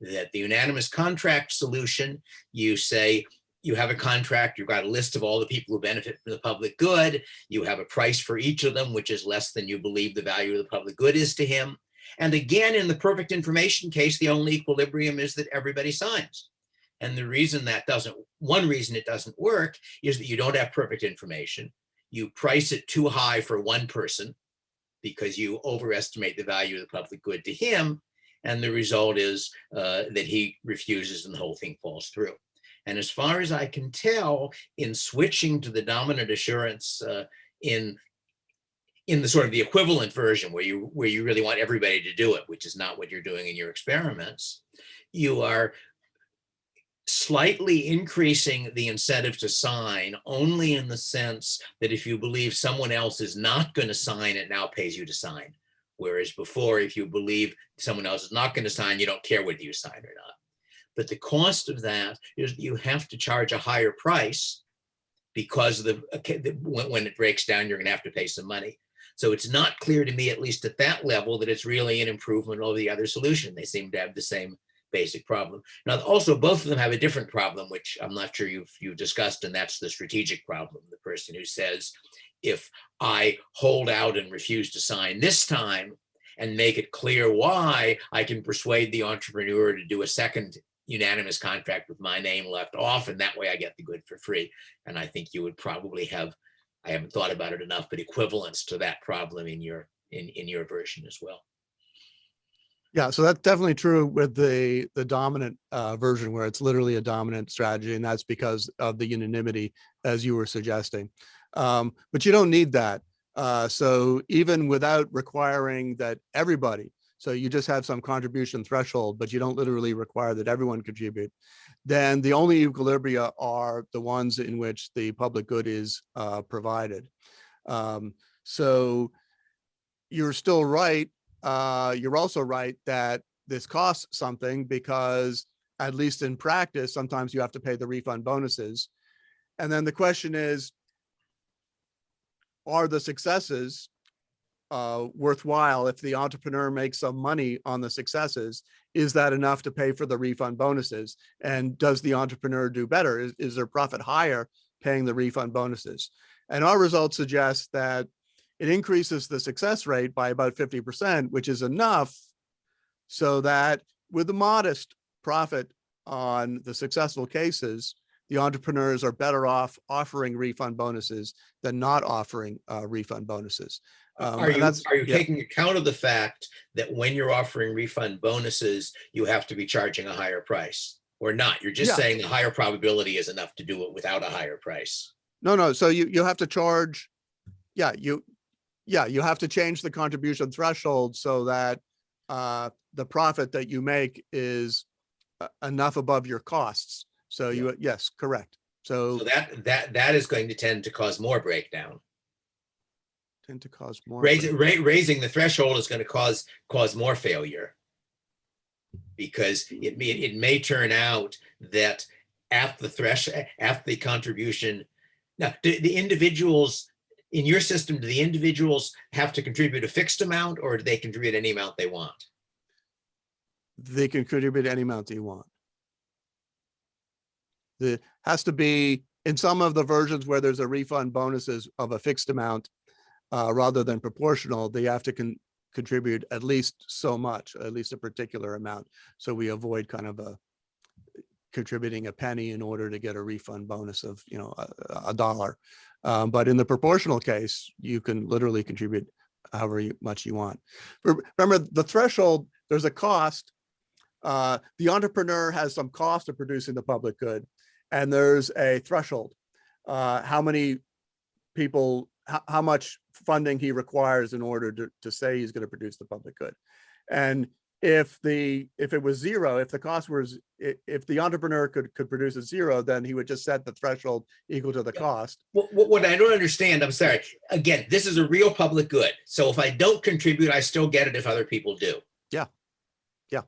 That the unanimous contract solution, you say, you have a contract, you've got a list of all the people who benefit from the public good, you have a price for each of them, which is less than you believe the value of the public good is to him. And again, in the perfect information case, the only equilibrium is that everybody signs. And the reason that doesn't, one reason it doesn't work is that you don't have perfect information. You price it too high for one person because you overestimate the value of the public good to him. And the result is that he refuses and the whole thing falls through. And as far as I can tell, in switching to the dominant assurance in the sort of the equivalent version where you really want everybody to do it, which is not what you're doing in your experiments, you are slightly increasing the incentive to sign only in the sense that if you believe someone else is not going to sign, it now pays you to sign. Whereas before, if you believe someone else is not going to sign, you don't care whether you sign or not. But the cost of that is you have to charge a higher price because when it breaks down, you're going to have to pay some money. So it's not clear to me, at least at that level, that it's really an improvement over the other solution. They seem to have the same basic problem. Now, also, both of them have a different problem, which I'm not sure you've discussed, and that's the strategic problem. The person who says, if I hold out and refuse to sign this time and make it clear why, I can persuade the entrepreneur to do a second unanimous contract with my name left off, and that way I get the good for free. And I think you would probably have, I haven't thought about it enough, but equivalence to that problem in your version as well. Yeah, so that's definitely true with the dominant version, where it's literally a dominant strategy, and that's because of the unanimity, as you were suggesting. But you don't need that. So even without requiring that everybody, so you just have some contribution threshold, but you don't literally require that everyone contribute, then the only equilibria are the ones in which the public good is provided. So you're still right. You're also right that this costs something, because at least in practice, sometimes you have to pay the refund bonuses. And then the question is, are the successes worthwhile? If the entrepreneur makes some money on the successes, is that enough to pay for the refund bonuses? And does the entrepreneur do better? Is their profit higher paying the refund bonuses? And our results suggest that it increases the success rate by about 50%, which is enough so that with a modest profit on the successful cases, the entrepreneurs are better off offering refund bonuses than not offering refund bonuses. Are you taking account of the fact that when you're offering refund bonuses, you have to be charging a higher price, or not? You're just saying the higher probability is enough to do it without a higher price. No. So you have to charge. You have to change the contribution threshold so that the profit that you make is enough above your costs. So yes, correct. So that is going to tend to cause more breakdown. Tend to cause more. Raising the threshold is going to cause more failure, because it may turn out that after the contribution, now the individuals in your system, do the individuals have to contribute a fixed amount, or do they contribute any amount they want? They can contribute any amount they want. There has to be, in some of the versions where there's a refund bonuses of a fixed amount rather than proportional, they have to contribute at least so much, at least a particular amount. So we avoid kind of contributing a penny in order to get a refund bonus of, $1. But in the proportional case, you can literally contribute however much you want. Remember, the threshold, there's a cost. The entrepreneur has some cost of producing the public good, and there's a threshold. How many people how much funding he requires in order to say he's going to produce the public good. And if it was zero, if the cost was, if the entrepreneur could produce at zero, then he would just set the threshold equal to the cost. What I don't understand, I'm sorry, again, this is a real public good. So if I don't contribute, I still get it if other people do. Yeah. Yeah.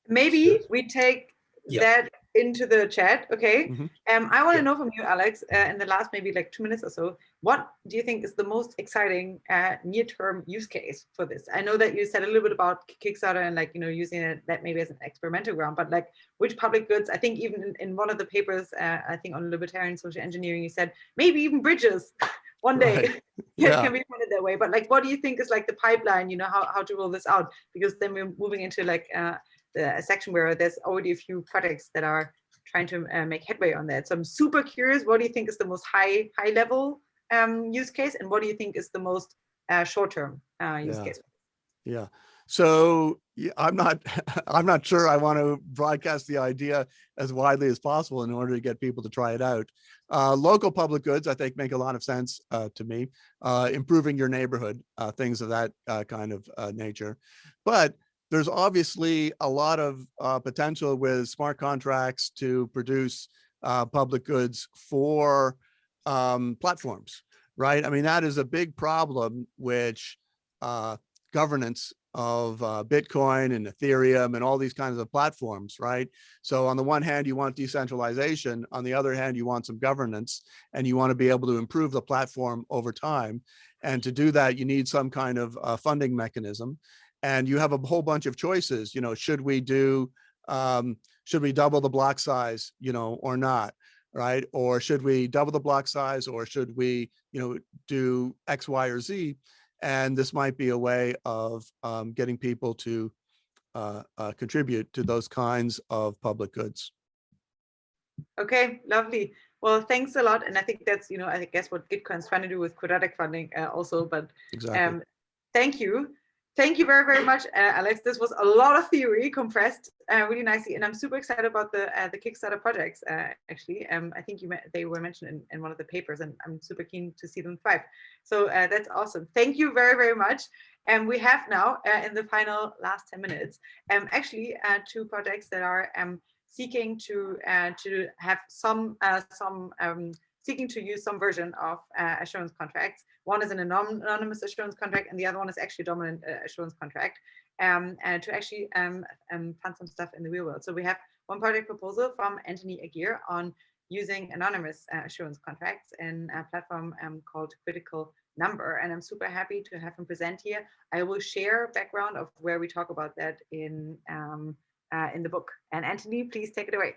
Maybe we take that into the chat. Okay. I want to know from you, Alex, in the last maybe like 2 minutes or so, what do you think is the most exciting near-term use case for this? I know that you said a little bit about Kickstarter and like, you know, using it that maybe as an experimental ground, but like which public goods, I think even in one of the papers, I think on libertarian social engineering, you said maybe even bridges one day can be funded that way. But like, what do you think is like the pipeline, you know, how to roll this out? Because then we're moving into like a section where there's already a few projects that are trying to make headway on that. So I'm super curious, what do you think is the most high level use case, and what do you think is the most short-term use case? Yeah. So I'm not sure I want to broadcast the idea as widely as possible in order to get people to try it out. Local public goods, I think, make a lot of sense to me. Improving your neighborhood, things of that kind of nature. But there's obviously a lot of potential with smart contracts to produce public goods for platforms, right? I mean, that is a big problem, which governance of Bitcoin and Ethereum and all these kinds of platforms, right? So on the one hand, you want decentralization. On the other hand, you want some governance, and you want to be able to improve the platform over time. And to do that, you need some kind of funding mechanism. And you have a whole bunch of choices, you know, should we double the block size, you know, or not, right? Or should we double the block size, or should we, you know, do X, Y, or Z? And this might be a way of getting people to contribute to those kinds of public goods. Okay, lovely. Well, thanks a lot. And I think that's, you know, I guess what Gitcoin's trying to do with quadratic funding also, but exactly. Thank you. Thank you very, very much, Alex. This was a lot of theory compressed really nicely, and I'm super excited about the Kickstarter projects. Actually, I think they were mentioned in one of the papers, and I'm super keen to see them thrive. So that's awesome. Thank you very, very much. And we have now in the final last 10 minutes, actually 2 projects that are seeking to have seeking to use some version of assurance contracts. One is an anonymous assurance contract, and the other one is actually a dominant assurance contract, and to actually fund some stuff in the real world. So we have one project proposal from Anthony Aguirre on using anonymous assurance contracts in a platform called Critical Number, and I'm super happy to have him present here. I will share background of where we talk about that in the book. And Anthony, please take it away.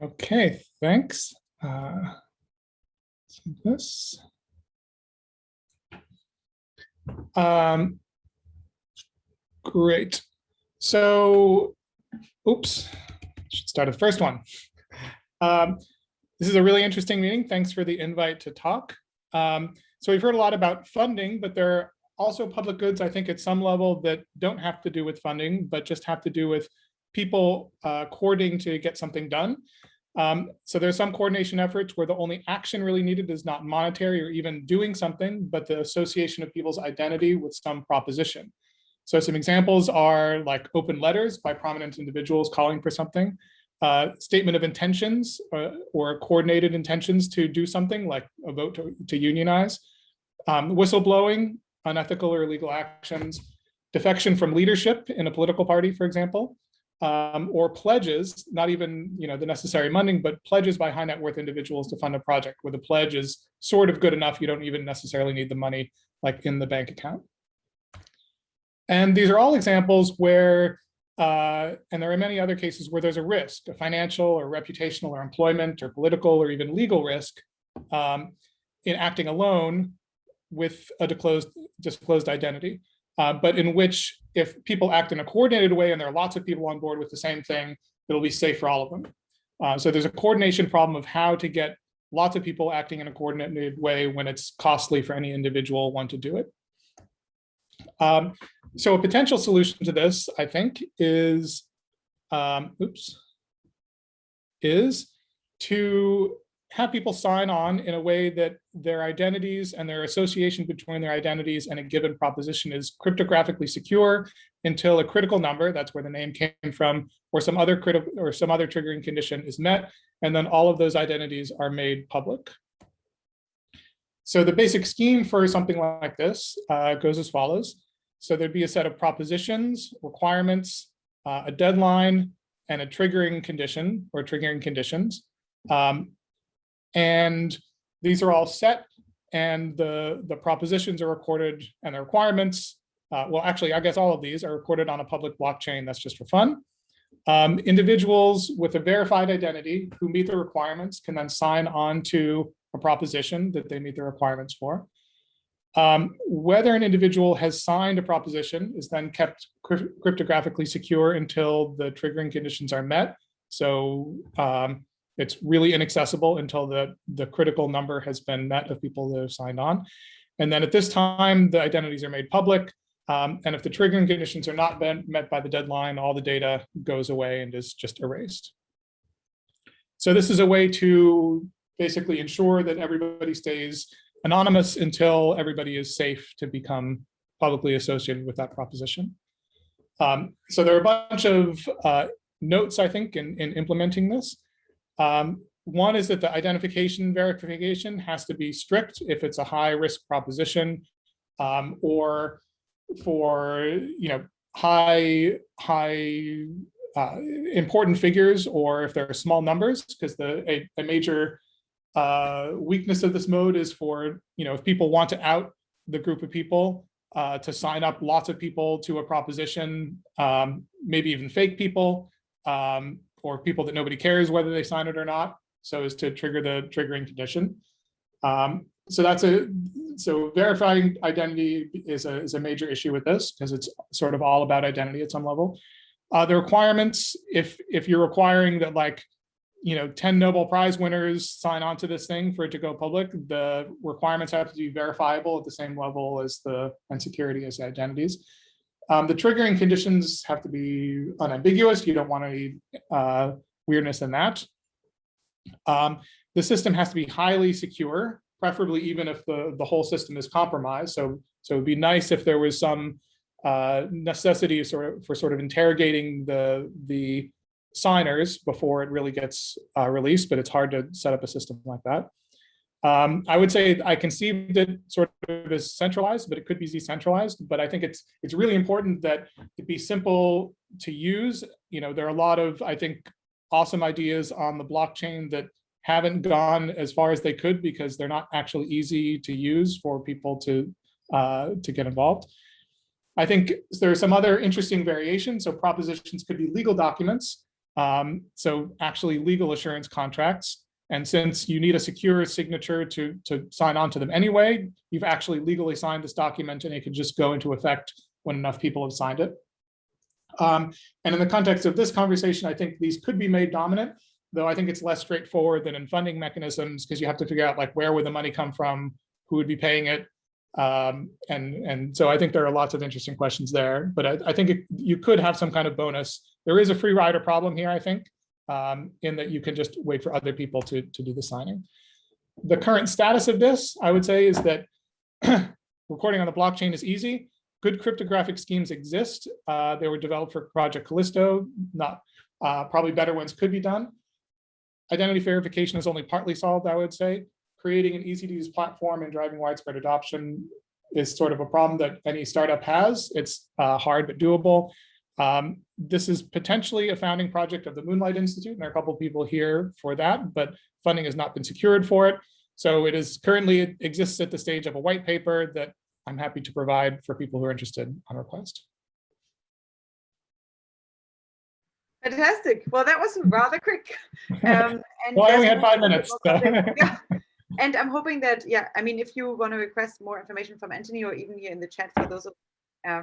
Okay, thanks. This. Great. So, oops, should start at the first one. This is a really interesting meeting. Thanks for the invite to talk. So we've heard a lot about funding, but there are also public goods, I think, at some level that don't have to do with funding, but just have to do with people coordinating to get something done. So there's some coordination efforts where the only action really needed is not monetary or even doing something, but the association of people's identity with some proposition. So some examples are like open letters by prominent individuals calling for something, statement of intentions or coordinated intentions to do something like a vote to unionize, whistleblowing, unethical or illegal actions, defection from leadership in a political party, for example, or pledges, not even the necessary funding, but pledges by high net worth individuals to fund a project where the pledge is sort of good enough. You don't even necessarily need the money like in the bank account. And these are all examples where, and there are many other cases where there's a risk, a financial or reputational or employment or political or even legal risk in acting alone with a disclosed identity. But in which if people act in a coordinated way and there are lots of people on board with the same thing, it'll be safe for all of them. So there's a coordination problem of how to get lots of people acting in a coordinated way when it's costly for any individual one to do it. So a potential solution to this, I think, is to have people sign on in a way that their identities and their association between their identities and a given proposition is cryptographically secure until a critical number, that's where the name came from, or some other triggering condition is met, and then all of those identities are made public. So the basic scheme for something like this goes as follows. So there'd be a set of propositions, requirements, a deadline, and a triggering condition or triggering conditions. And these are all set, and the propositions are recorded, and the requirements, well, actually, I guess all of these are recorded on a public blockchain. That's just for fun. Individuals with a verified identity who meet the requirements can then sign on to a proposition that they meet the requirements for. Whether an individual has signed a proposition is then kept cryptographically secure until the triggering conditions are met. So it's really inaccessible until the critical number has been met of people that have signed on. And then at this time, the identities are made public. And if the triggering conditions are not met by the deadline, all the data goes away and is just erased. So this is a way to basically ensure that everybody stays anonymous until everybody is safe to become publicly associated with that proposition. So there are a bunch of notes, I think, in implementing this. One is that the identification verification has to be strict if it's a high risk proposition, or for high important figures, or if there are small numbers, because a major weakness of this mode is for, if people want to out the group of people to sign up lots of people to a proposition, maybe even fake people, or people that nobody cares whether they sign it or not, so as to trigger the triggering condition. So verifying identity is a major issue with this, because it's sort of all about identity at some level. The requirements, if you're requiring that 10 Nobel Prize winners sign on to this thing for it to go public, the requirements have to be verifiable at the same level as and security as the identities. The triggering conditions have to be unambiguous. You don't want any weirdness in that. The system has to be highly secure, preferably even if the whole system is compromised. So it'd be nice if there was some necessity for sort of interrogating the signers before it really gets released, but it's hard to set up a system like that. I would say I conceived it sort of as centralized, but it could be decentralized. But I think it's really important that it be simple to use. There are a lot of, I think, awesome ideas on the blockchain that haven't gone as far as they could because they're not actually easy to use for people to get involved. I think there are some other interesting variations. So propositions could be legal documents. So actually legal assurance contracts. And since you need a secure signature to sign on to them anyway, you've actually legally signed this document and it can just go into effect when enough people have signed it. And in the context of this conversation, I think these could be made dominant, though I think it's less straightforward than in funding mechanisms, because you have to figure out where would the money come from, who would be paying it. And so I think there are lots of interesting questions there, but I think you could have some kind of bonus. There is a free rider problem here, I think, in that you can just wait for other people to do the signing. The current status of this, I would say, is that recording on the blockchain is easy. Good cryptographic schemes exist. They were developed for Project Callisto. Probably better ones could be done. Identity verification is only partly solved, I would say. Creating an easy-to-use platform and driving widespread adoption is sort of a problem that any startup has. It's hard but doable. This is potentially a founding project of the Moonlight Institute, and there are a couple of people here for that, but funding has not been secured for it. So it exists at the stage of a white paper that I'm happy to provide for people who are interested on request. Fantastic. Well, that was rather quick. And well, I only had 5 minutes. So. Yeah. And I'm hoping that, if you want to request more information from Anthony, or even here in the chat for those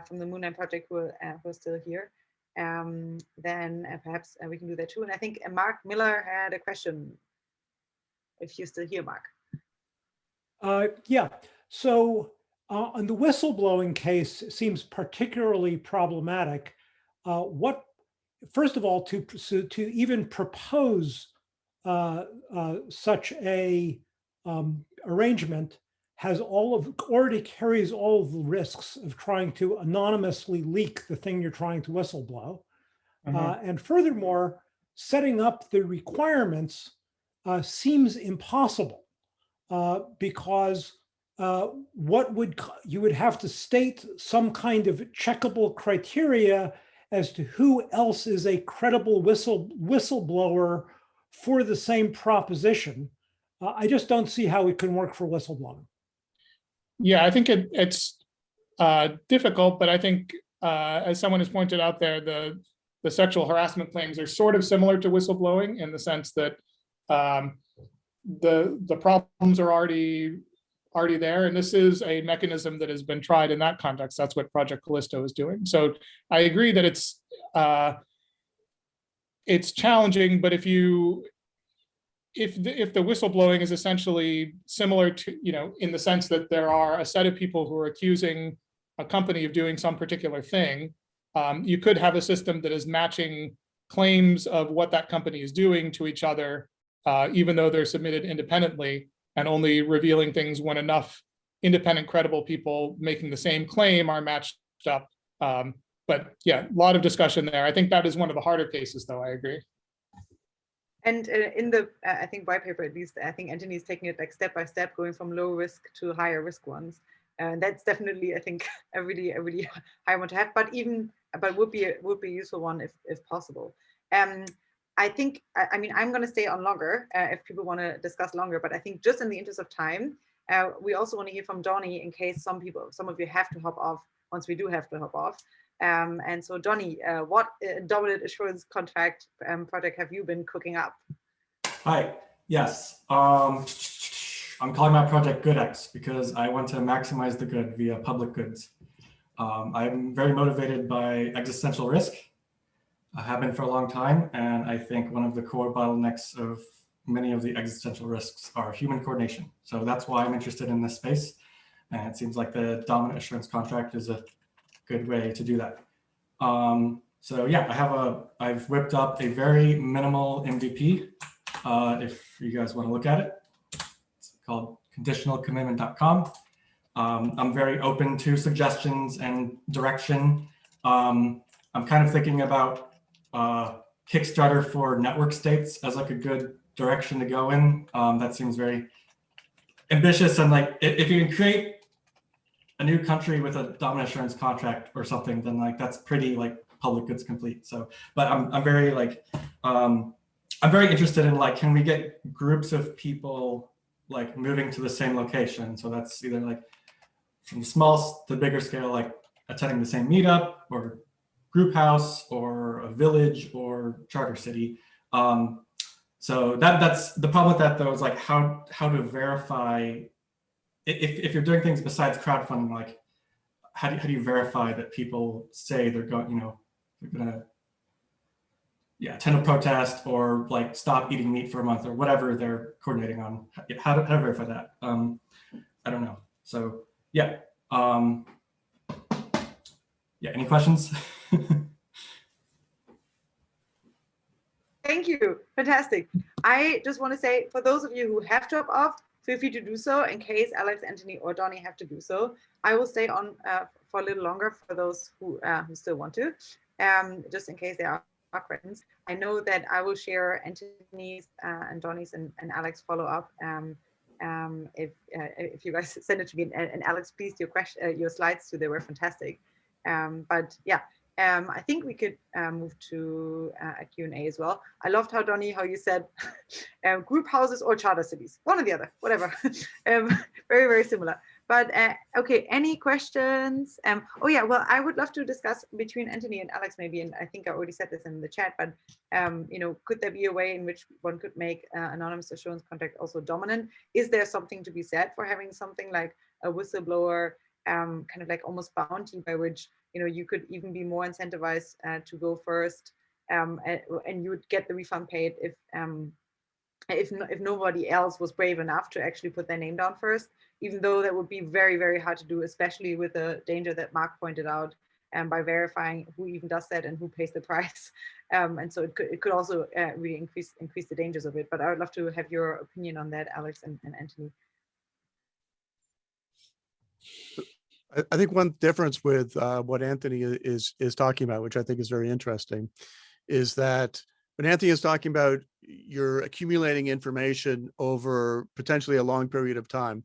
from the Moonlight Project who are still here, then perhaps we can do that too. And I think Mark Miller had a question, if you're still here, Mark. Yeah. So on the whistleblowing case, it seems particularly problematic. First of all, to even propose such a arrangement has already carries all of the risks of trying to anonymously leak the thing you're trying to whistleblow. And furthermore, setting up the requirements seems impossible because you would have to state some kind of checkable criteria as to who else is a credible whistleblower for the same proposition. I just don't see how it can work for whistleblowing. Yeah, I think it's difficult, but I think as someone has pointed out there, the sexual harassment claims are sort of similar to whistleblowing in the sense that the problems are already there, and this is a mechanism that has been tried in that context. That's what Project Callisto is doing. So I agree that it's challenging, but if the whistleblowing is essentially similar to, in the sense that there are a set of people who are accusing a company of doing some particular thing, you could have a system that is matching claims of what that company is doing to each other, even though they're submitted independently, and only revealing things when enough independent, credible people making the same claim are matched up. But yeah, a lot of discussion there. I think that is one of the harder cases, though. I agree. And in the, I think, white paper, at least, I think Anthony is taking it like step by step, going from low risk to higher risk ones. And that's definitely, I think, a really high one to have, but would be a useful one if possible. I think, I mean, I'm going to stay on longer if people want to discuss longer, but I think just in the interest of time, we also want to hear from Donnie in case some of you have to hop off once we do have to hop off. And so, Donnie, what dominant assurance contract project have you been cooking up? Hi, yes. I'm calling my project GoodX because I want to maximize the good via public goods. I'm very motivated by existential risk. I have been for a long time, and I think one of the core bottlenecks of many of the existential risks are human coordination. So that's why I'm interested in this space. And it seems like the dominant assurance contract is a good way to do that. So yeah, I've whipped up a very minimal MVP. If you guys want to look at it, it's called conditionalcommitment.com. I'm very open to suggestions and direction. I'm kind of thinking about Kickstarter for network states as like a good direction to go in. That seems very ambitious, and like if you can create a new country with a dominant assurance contract or something, then like that's pretty like public goods complete. So, but I'm very like I'm very interested in like, can we get groups of people like moving to the same location? So that's either like from small to bigger scale, like attending the same meetup or group house or a village or charter city. So that's the problem with that, though, is like how to verify if you're doing things besides crowdfunding, like how do you verify that people say they're going, they're gonna attend a protest or like stop eating meat for a month or whatever they're coordinating on. How to verify that? I don't know. So yeah. Any questions? Thank you. Fantastic. I just want to say, for those of you who have to hop off, feel free to do so in case Alex, Anthony, or Donnie have to do so. I will stay on for a little longer for those who still want to, just in case there are questions. I know that I will share Anthony's and Donnie's and Alex follow up if you guys send it to me. And Alex, please, your slides too, they were fantastic. But yeah. I think we could move to a Q&A as well. I loved how, Donnie, how you said group houses or charter cities, one or the other, whatever. Very, very similar. But okay, any questions? Oh yeah, well, I would love to discuss between Anthony and Alex maybe, and I think I already said this in the chat, but could there be a way in which one could make anonymous assurance contract also dominant? Is there something to be said for having something like a whistleblower kind of like almost bounty by which you could even be more incentivized to go first, and you would get the refund paid if nobody else was brave enough to actually put their name down first, even though that would be very, very hard to do, especially with the danger that Mark pointed out by verifying who even does that and who pays the price. And so it could also really increase the dangers of it. But I would love to have your opinion on that, Alex and Anthony. I think one difference with what Anthony is talking about, which I think is very interesting, is that when Anthony is talking about you're accumulating information over potentially a long period of time,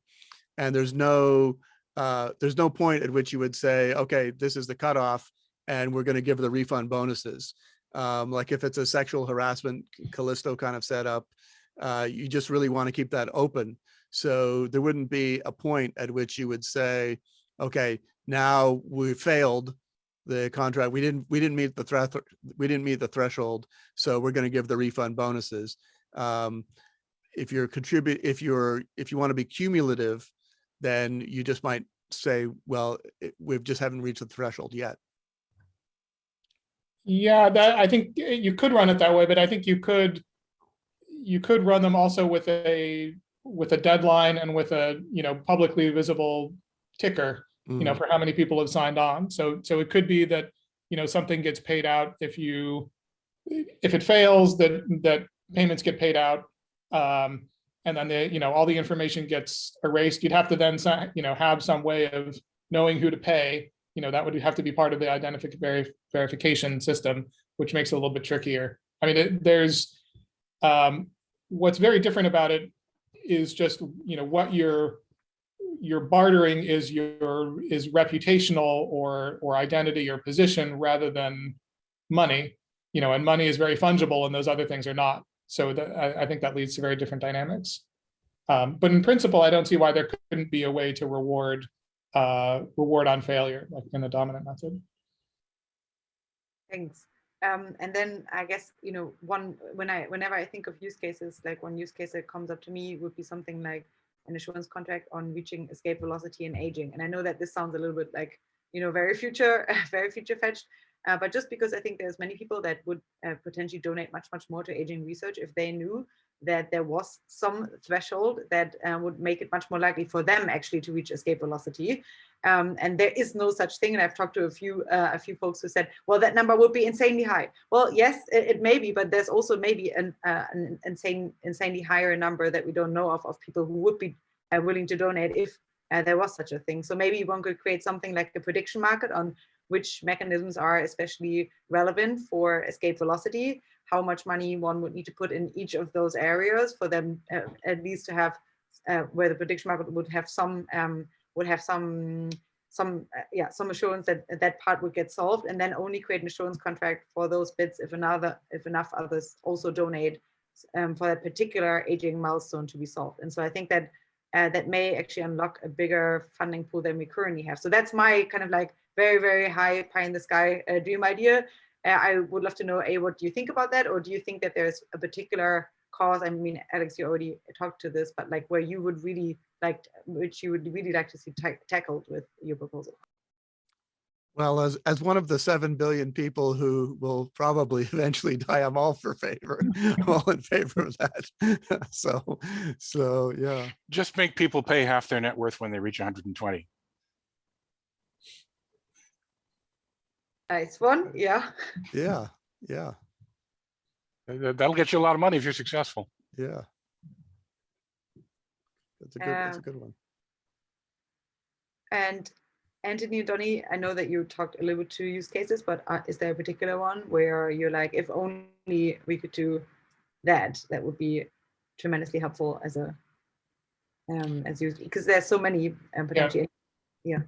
and there's no point at which you would say, okay, this is the cutoff, and we're going to give the refund bonuses. Like if it's a sexual harassment Callisto kind of setup, you just really want to keep that open. So there wouldn't be a point at which you would say, okay, now we failed the contract. We didn't meet the threshold, so we're going to give the refund bonuses. If you want to be cumulative, then you just might say, well, we just haven't reached the threshold yet. Yeah, I think you could run it that way, but I think you could run them also with a deadline and with a publicly visible ticker, for how many people have signed on. So it could be that something gets paid out if it fails, that payments get paid out, and then all the information gets erased. You'd have to then have some way of knowing who to pay. That would have to be part of the verification system, which makes it a little bit trickier. I mean, there's what's very different about it is just what you're bartering is reputational or identity or position rather than money. And money is very fungible, and those other things are not. So I think that leads to very different dynamics. But in principle, I don't see why there couldn't be a way to reward on failure, like in the dominant method. Thanks. And then I guess whenever I think of use cases, like one use case that comes up to me would be something like an assurance contract on reaching escape velocity and aging. And I know that this sounds a little bit like very future fetched, but just because I think there's many people that would potentially donate much more to aging research if they knew that there was some threshold that would make it much more likely for them actually to reach escape velocity. And there is no such thing. And I've talked to a few folks who said, well, that number would be insanely high. Well, yes, it may be, but there's also maybe an insanely higher number that we don't know of people who would be willing to donate if there was such a thing. So maybe one could create something like a prediction market on which mechanisms are especially relevant for escape velocity, how much money one would need to put in each of those areas for them at least to have where the prediction market would have some assurance that that part would get solved, and then only create an assurance contract for those bits if enough others also donate for that particular aging milestone to be solved. And so I think that that may actually unlock a bigger funding pool than we currently have. So that's my kind of like very, very high pie in the sky dream idea. I would love to know, what do you think about that? Or do you think that there's a particular cause? I mean, Alex, you already talked to this, but like which you would really like to see tackled with your proposal? Well, as one of the 7 billion people who will probably eventually die, I'm all in favor of that. So yeah. Just make people pay half their net worth when they reach 120. Nice one, yeah. Yeah. That'll get you a lot of money if you're successful. Yeah. That's a good one. And Anthony, Donnie, I know that you talked a little bit to use cases, but is there a particular one where you're like, if only we could do that, that would be tremendously helpful as you, because there's so many potentially. Yeah.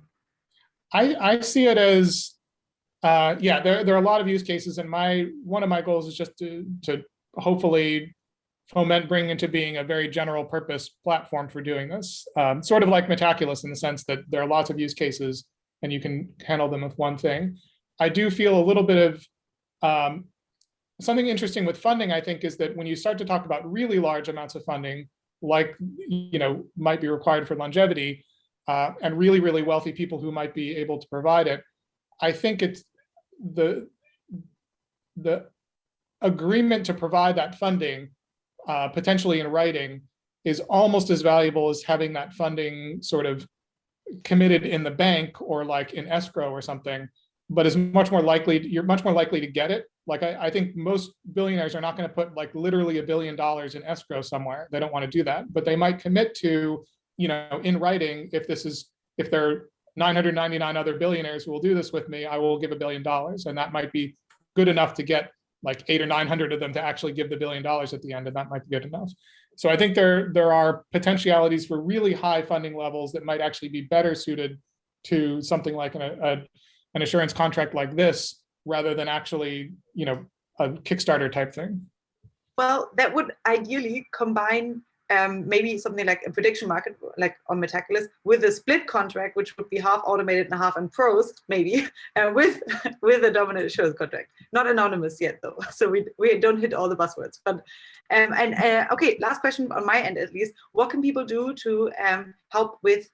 I see it as there are a lot of use cases, and one of my goals is just to hopefully bring into being a very general purpose platform for doing this, sort of like Metaculus in the sense that there are lots of use cases and you can handle them with one thing. I do feel a little bit of something interesting with funding, I think, is that when you start to talk about really large amounts of funding, like might be required for longevity, and really, really wealthy people who might be able to provide it, I think it's the agreement to provide that funding, potentially in writing, is almost as valuable as having that funding sort of committed in the bank or like in escrow or something, but is much more likely, you're much more likely to get it. Like I think most billionaires are not going to put like literally $1 billion in escrow somewhere. They don't want to do that, but they might commit to, you know, in writing, if there are 999 other billionaires who will do this with me, I will give $1 billion. And that might be good enough to get like 800 or 900 of them to actually give the $1 billion at the end, and that might be good enough. So I think there are potentialities for really high funding levels that might actually be better suited to something like an assurance contract like this, rather than actually, you know, a Kickstarter type thing. Well, that would ideally combine maybe something like a prediction market, like on Metaculus, with a split contract, which would be half automated and half in prose, maybe, with a dominant assurance contract. Not anonymous yet, though, so we don't hit all the buzzwords. But okay, last question on my end, at least. What can people do to help with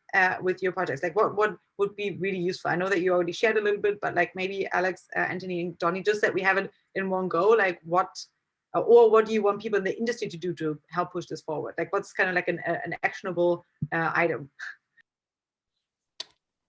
your projects? Like, what would be really useful? I know that you already shared a little bit, but like maybe Alex, Anthony, and Donnie, just that we have it in one go. Like, what do you want people in the industry to do to help push this forward? Like, what's kind of like an actionable item?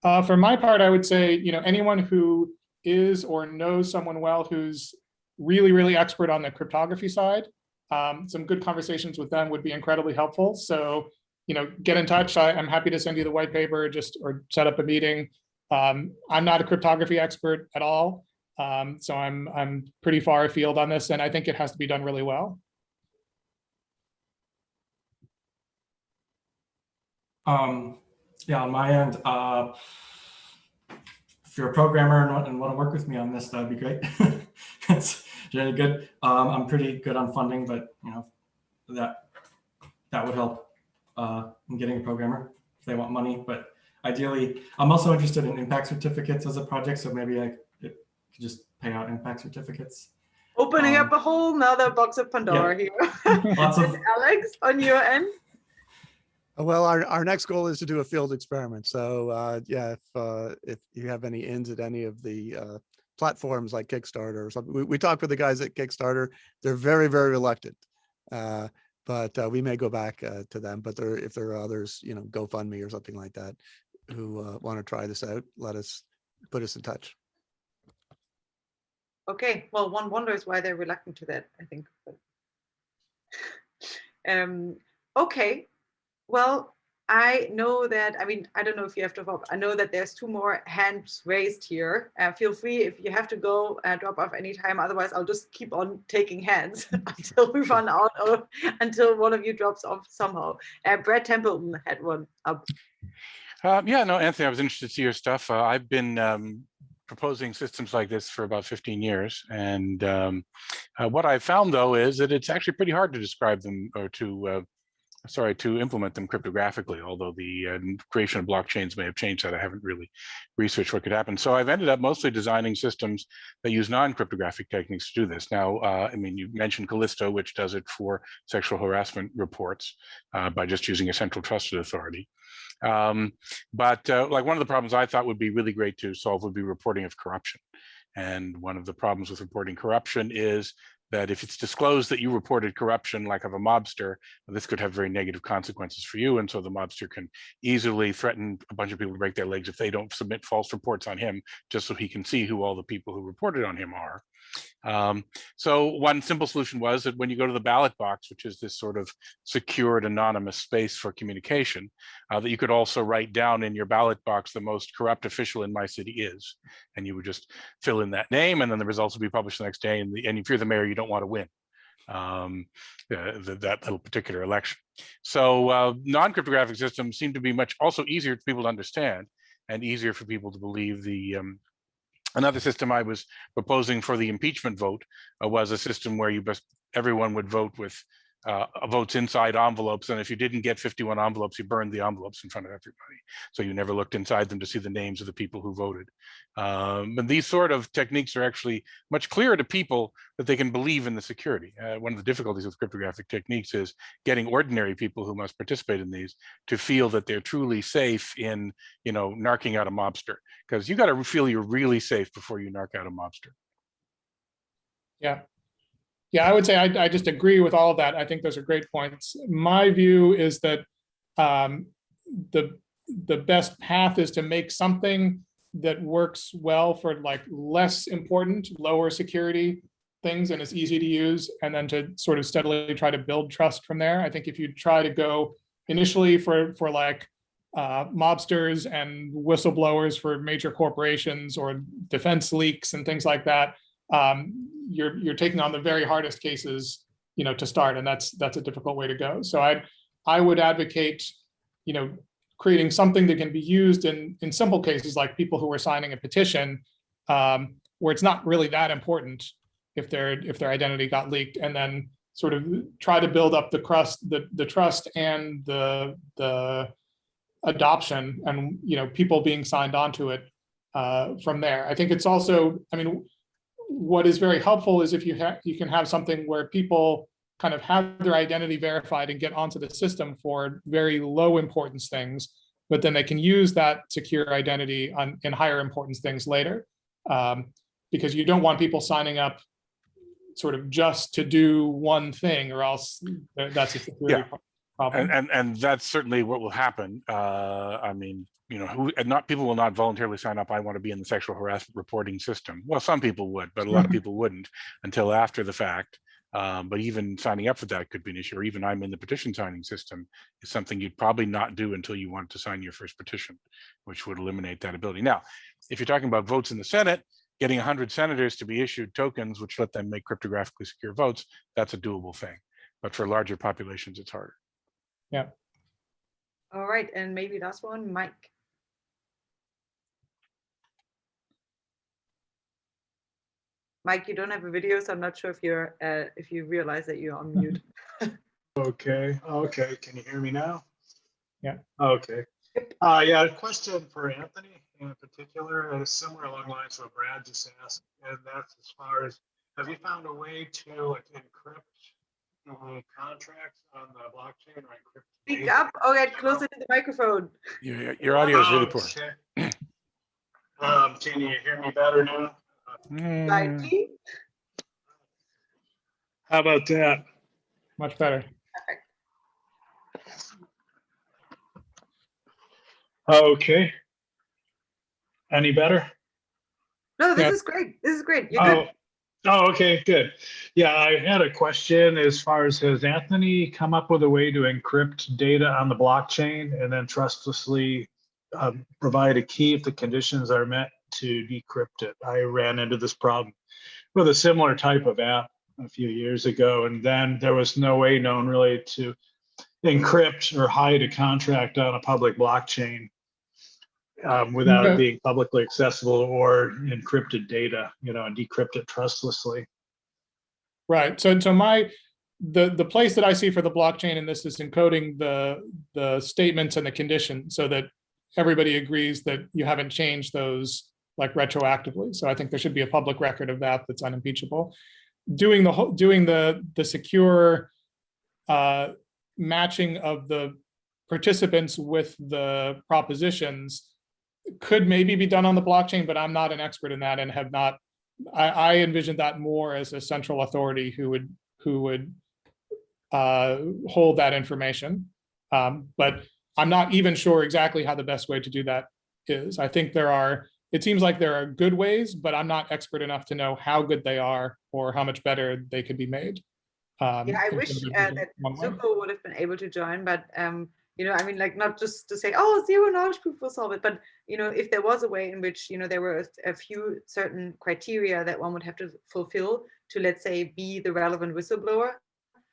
For my part, I would say, you know, anyone who is or knows someone well who's really, really expert on the cryptography side, some good conversations with them would be incredibly helpful. So, you know, get in touch. I'm happy to send you the white paper or set up a meeting. I'm not a cryptography expert at all. So I'm pretty far afield on this, and I think it has to be done really well. Yeah, on my end, if you're a programmer and want to work with me on this, that'd be great. It's really good. I'm pretty good on funding, but you know, that would help in getting a programmer if they want money. But ideally, I'm also interested in impact certificates as a project, so maybe I could just pay out impact certificates. Opening up a whole nother box of Pandora here. Lots of Alex, on your end? Well, our next goal is to do a field experiment. So yeah, if you have any ins at any of the platforms like Kickstarter or something, we talked with the guys at Kickstarter. They're very, very reluctant, but we may go back to them. But if there are others, you know, GoFundMe or something like that, who want to try this out, put us in touch. Okay, well, one wonders why they're reluctant to that, I think. Okay, well, I know that, I mean, I don't know if you have to vote. I know that there's 2 more hands raised here. Feel free if you have to go, drop off anytime. Otherwise, I'll just keep on taking hands until we run out or until one of you drops off somehow. Brad Templeton had one up. Yeah, no, Anthony, I was interested to see your stuff. I've been proposing systems like this for about 15 years. And what I found, though, is that it's actually pretty hard to describe them or to implement them cryptographically, although the creation of blockchains may have changed that. I haven't really researched what could happen. So I've ended up mostly designing systems that use non-cryptographic techniques to do this. Now, I mean, you mentioned Callisto, which does it for sexual harassment reports by just using a central trusted authority. But like one of the problems I thought would be really great to solve would be reporting of corruption. And one of the problems with reporting corruption is that if it's disclosed that you reported corruption, like of a mobster, this could have very negative consequences for you. And so the mobster can easily threaten a bunch of people to break their legs if they don't submit false reports on him, just so he can see who all the people who reported on him are. So one simple solution was that when you go to the ballot box, which is this sort of secured anonymous space for communication, that you could also write down in your ballot box the most corrupt official in my city is, and you would just fill in that name, and then the results will be published the next day. And if you're the mayor, you don't want to win that little particular election. So non-cryptographic systems seem to be also easier for people to understand and easier for people to believe. Another system I was proposing for the impeachment vote was a system where everyone would vote with votes inside envelopes, and if you didn't get 51 envelopes, you burned the envelopes in front of everybody. So you never looked inside them to see the names of the people who voted. And these sort of techniques are actually much clearer to people that they can believe in the security. One of the difficulties with cryptographic techniques is getting ordinary people who must participate in these to feel that they're truly safe in, you know, narking out a mobster, because you got to feel you're really safe before you narc out a mobster. Yeah. Yeah, I would say I just agree with all of that. I think those are great points. My view is that the best path is to make something that works well for like less important, lower security things and is easy to use, and then to sort of steadily try to build trust from there. I think if you try to go initially for like mobsters and whistleblowers for major corporations or defense leaks and things like that, you're taking on the very hardest cases, you know, to start, and that's a difficult way to go. So I would advocate, you know, creating something that can be used in simple cases like people who are signing a petition, where it's not really that important if their identity got leaked, and then sort of try to build up the trust and the adoption and, you know, people being signed onto it from there. I think it's also, I mean, what is very helpful is if you can have something where people kind of have their identity verified and get onto the system for very low importance things, but then they can use that secure identity in higher importance things later. Because you don't want people signing up sort of just to do one thing, or else that's a security problem. And that's certainly what will happen. I mean, you know, people will not voluntarily sign up, I want to be in the sexual harassment reporting system. Well, some people would, but a lot of people wouldn't until after the fact. But even signing up for that could be an issue, or even I'm in the petition signing system is something you'd probably not do until you want to sign your first petition, which would eliminate that ability. Now, if you're talking about votes in the Senate, getting 100 senators to be issued tokens which let them make cryptographically secure votes, that's a doable thing. But for larger populations, it's harder. Yeah. All right, and maybe last one, Mike. Mike, you don't have a video, so I'm not sure if you realize that you're on mute. Okay. Can you hear me now? Yeah. Okay. Yeah, a question for Anthony in particular, and it's similar along the lines of what Brad just asked, and that's as far as, have you found a way to encrypt contracts on the blockchain or encrypt? Speak up or get closer to the microphone. Your audio is really poor. Can you hear me better now? Slightly. How about that? Much better. Okay. Any better? No, this is great. This is great. You're good. Oh, okay, good. Yeah, I had a question as far as, has Anthony come up with a way to encrypt data on the blockchain and then trustlessly provide a key if the conditions are met to decrypt it? I ran into this problem with a similar type of app a few years ago, and then there was no way known really to encrypt or hide a contract on a public blockchain without it being publicly accessible or encrypted data, you know, and decrypt it trustlessly. Right. So the place that I see for the blockchain in this is encoding the statements and the conditions so that everybody agrees that you haven't changed those like retroactively. So I think there should be a public record of that that's unimpeachable. Doing the secure matching of the participants with the propositions could maybe be done on the blockchain, but I'm not an expert in that and have not. I envision that more as a central authority who would hold that information. But I'm not even sure exactly how the best way to do that is. I think it seems like there are good ways, but I'm not expert enough to know how good they are or how much better they could be made. Yeah, I wish that Zuko would have been able to join, but you know, I mean, like, not just to say, oh, zero knowledge proof will solve it, but you know, if there was a way in which, you know, there were a few certain criteria that one would have to fulfill to, let's say, be the relevant whistleblower,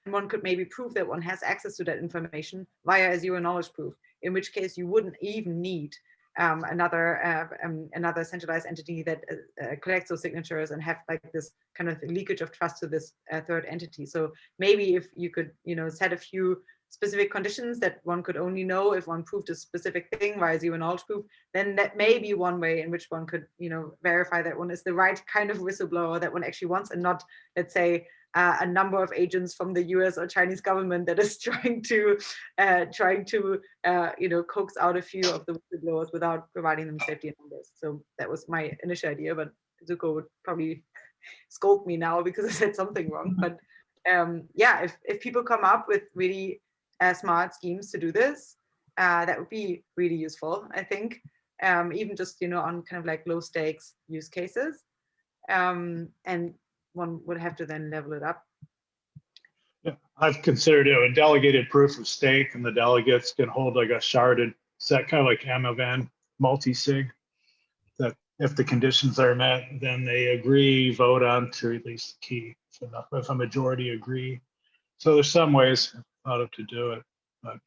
and one could maybe prove that one has access to that information via a zero knowledge proof, in which case you wouldn't even need another centralized entity that collects those signatures and have like this kind of leakage of trust to this third entity. So maybe if you could, you know, set a few specific conditions that one could only know if one proved a specific thing via zero knowledge proof, then that may be one way in which one could, you know, verify that one is the right kind of whistleblower that one actually wants, and not, let's say, a number of agents from the US or Chinese government that is trying to you know, coax out a few of the whistleblowers without providing them safety numbers. So that was my initial idea, but Zuko would probably scold me now because I said something wrong. But yeah, if people come up with really smart schemes to do this, that would be really useful, I think. even just, on kind of like low stakes use cases. And one would have to then level it up. Yeah, I've considered a delegated proof of stake, and the delegates can hold like a sharded set, kind of like Amavan multi-sig, that if the conditions are met, then they agree, vote on to release the key. So if a majority agree. So there's some ways out of to do it. But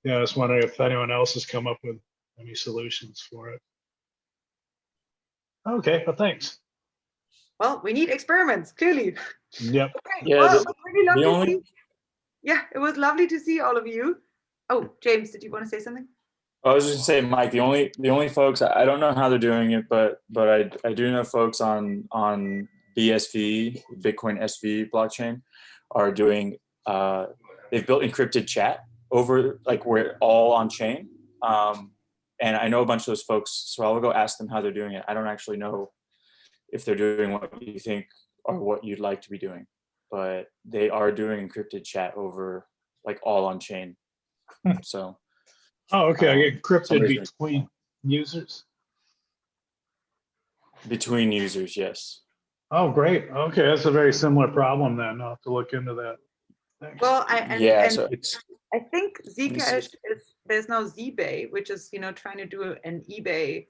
yeah, I was wondering if anyone else has come up with any solutions for it. Okay, well, thanks. Well, we need experiments, clearly. Yep. Okay, Yeah, well, it was really lovely to see. yeah, it was lovely to see all of you. Oh, James, did you want to say something? I was just gonna say, Mike, the only folks, I don't know how they're doing it, but I do know folks on BSV, Bitcoin SV blockchain, are doing they've built encrypted chat over, like, we're all on chain. And I know a bunch of those folks, so I'll go ask them how they're doing it. I don't actually know if they're doing what you think or what you'd like to be doing, but they are doing encrypted chat over, like, all on chain. So. Oh, okay. I get encrypted between users. Between users, yes. Oh, great. Okay, that's a very similar problem then. I'll have to look into that. Thanks. Well, So it's. I think Zcash there's now ZBay, which is trying to do an eBay,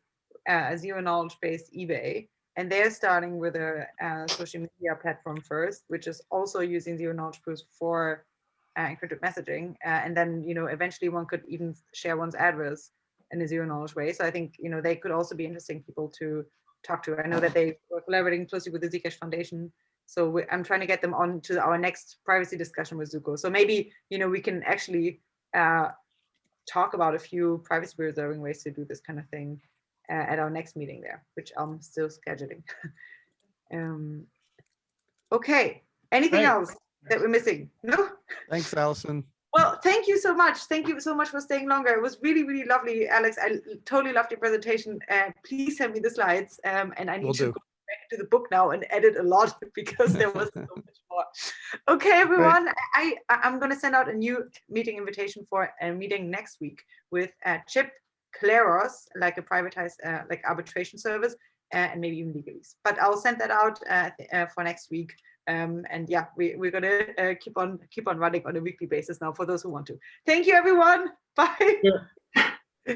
zero knowledge based eBay, and they're starting with a social media platform first, which is also using zero knowledge proofs for encrypted messaging, and then eventually one could even share one's address in a zero knowledge way. So I think they could also be interesting people to talk to. I know that they were collaborating closely with the Zcash Foundation. So I'm trying to get them on to our next privacy discussion with Zuko. So maybe, we can actually talk about a few privacy preserving ways to do this kind of thing at our next meeting there, which I'm still scheduling. Okay, anything else that we're missing? No? Thanks, Allison. Well, thank you so much. Thank you so much for staying longer. It was really, really lovely, Alex. I totally loved your presentation. Please send me the slides. And I need to go back to the book now and edit a lot because there was so much more. Okay, everyone. I'm going to send out a new meeting invitation for a meeting next week with Chip Kleros, like a privatized like arbitration service, and maybe even legalese. But I'll send that out for next week. And yeah, we're gonna keep on running on a weekly basis now for those who want to. Thank you, everyone. Bye. Yeah.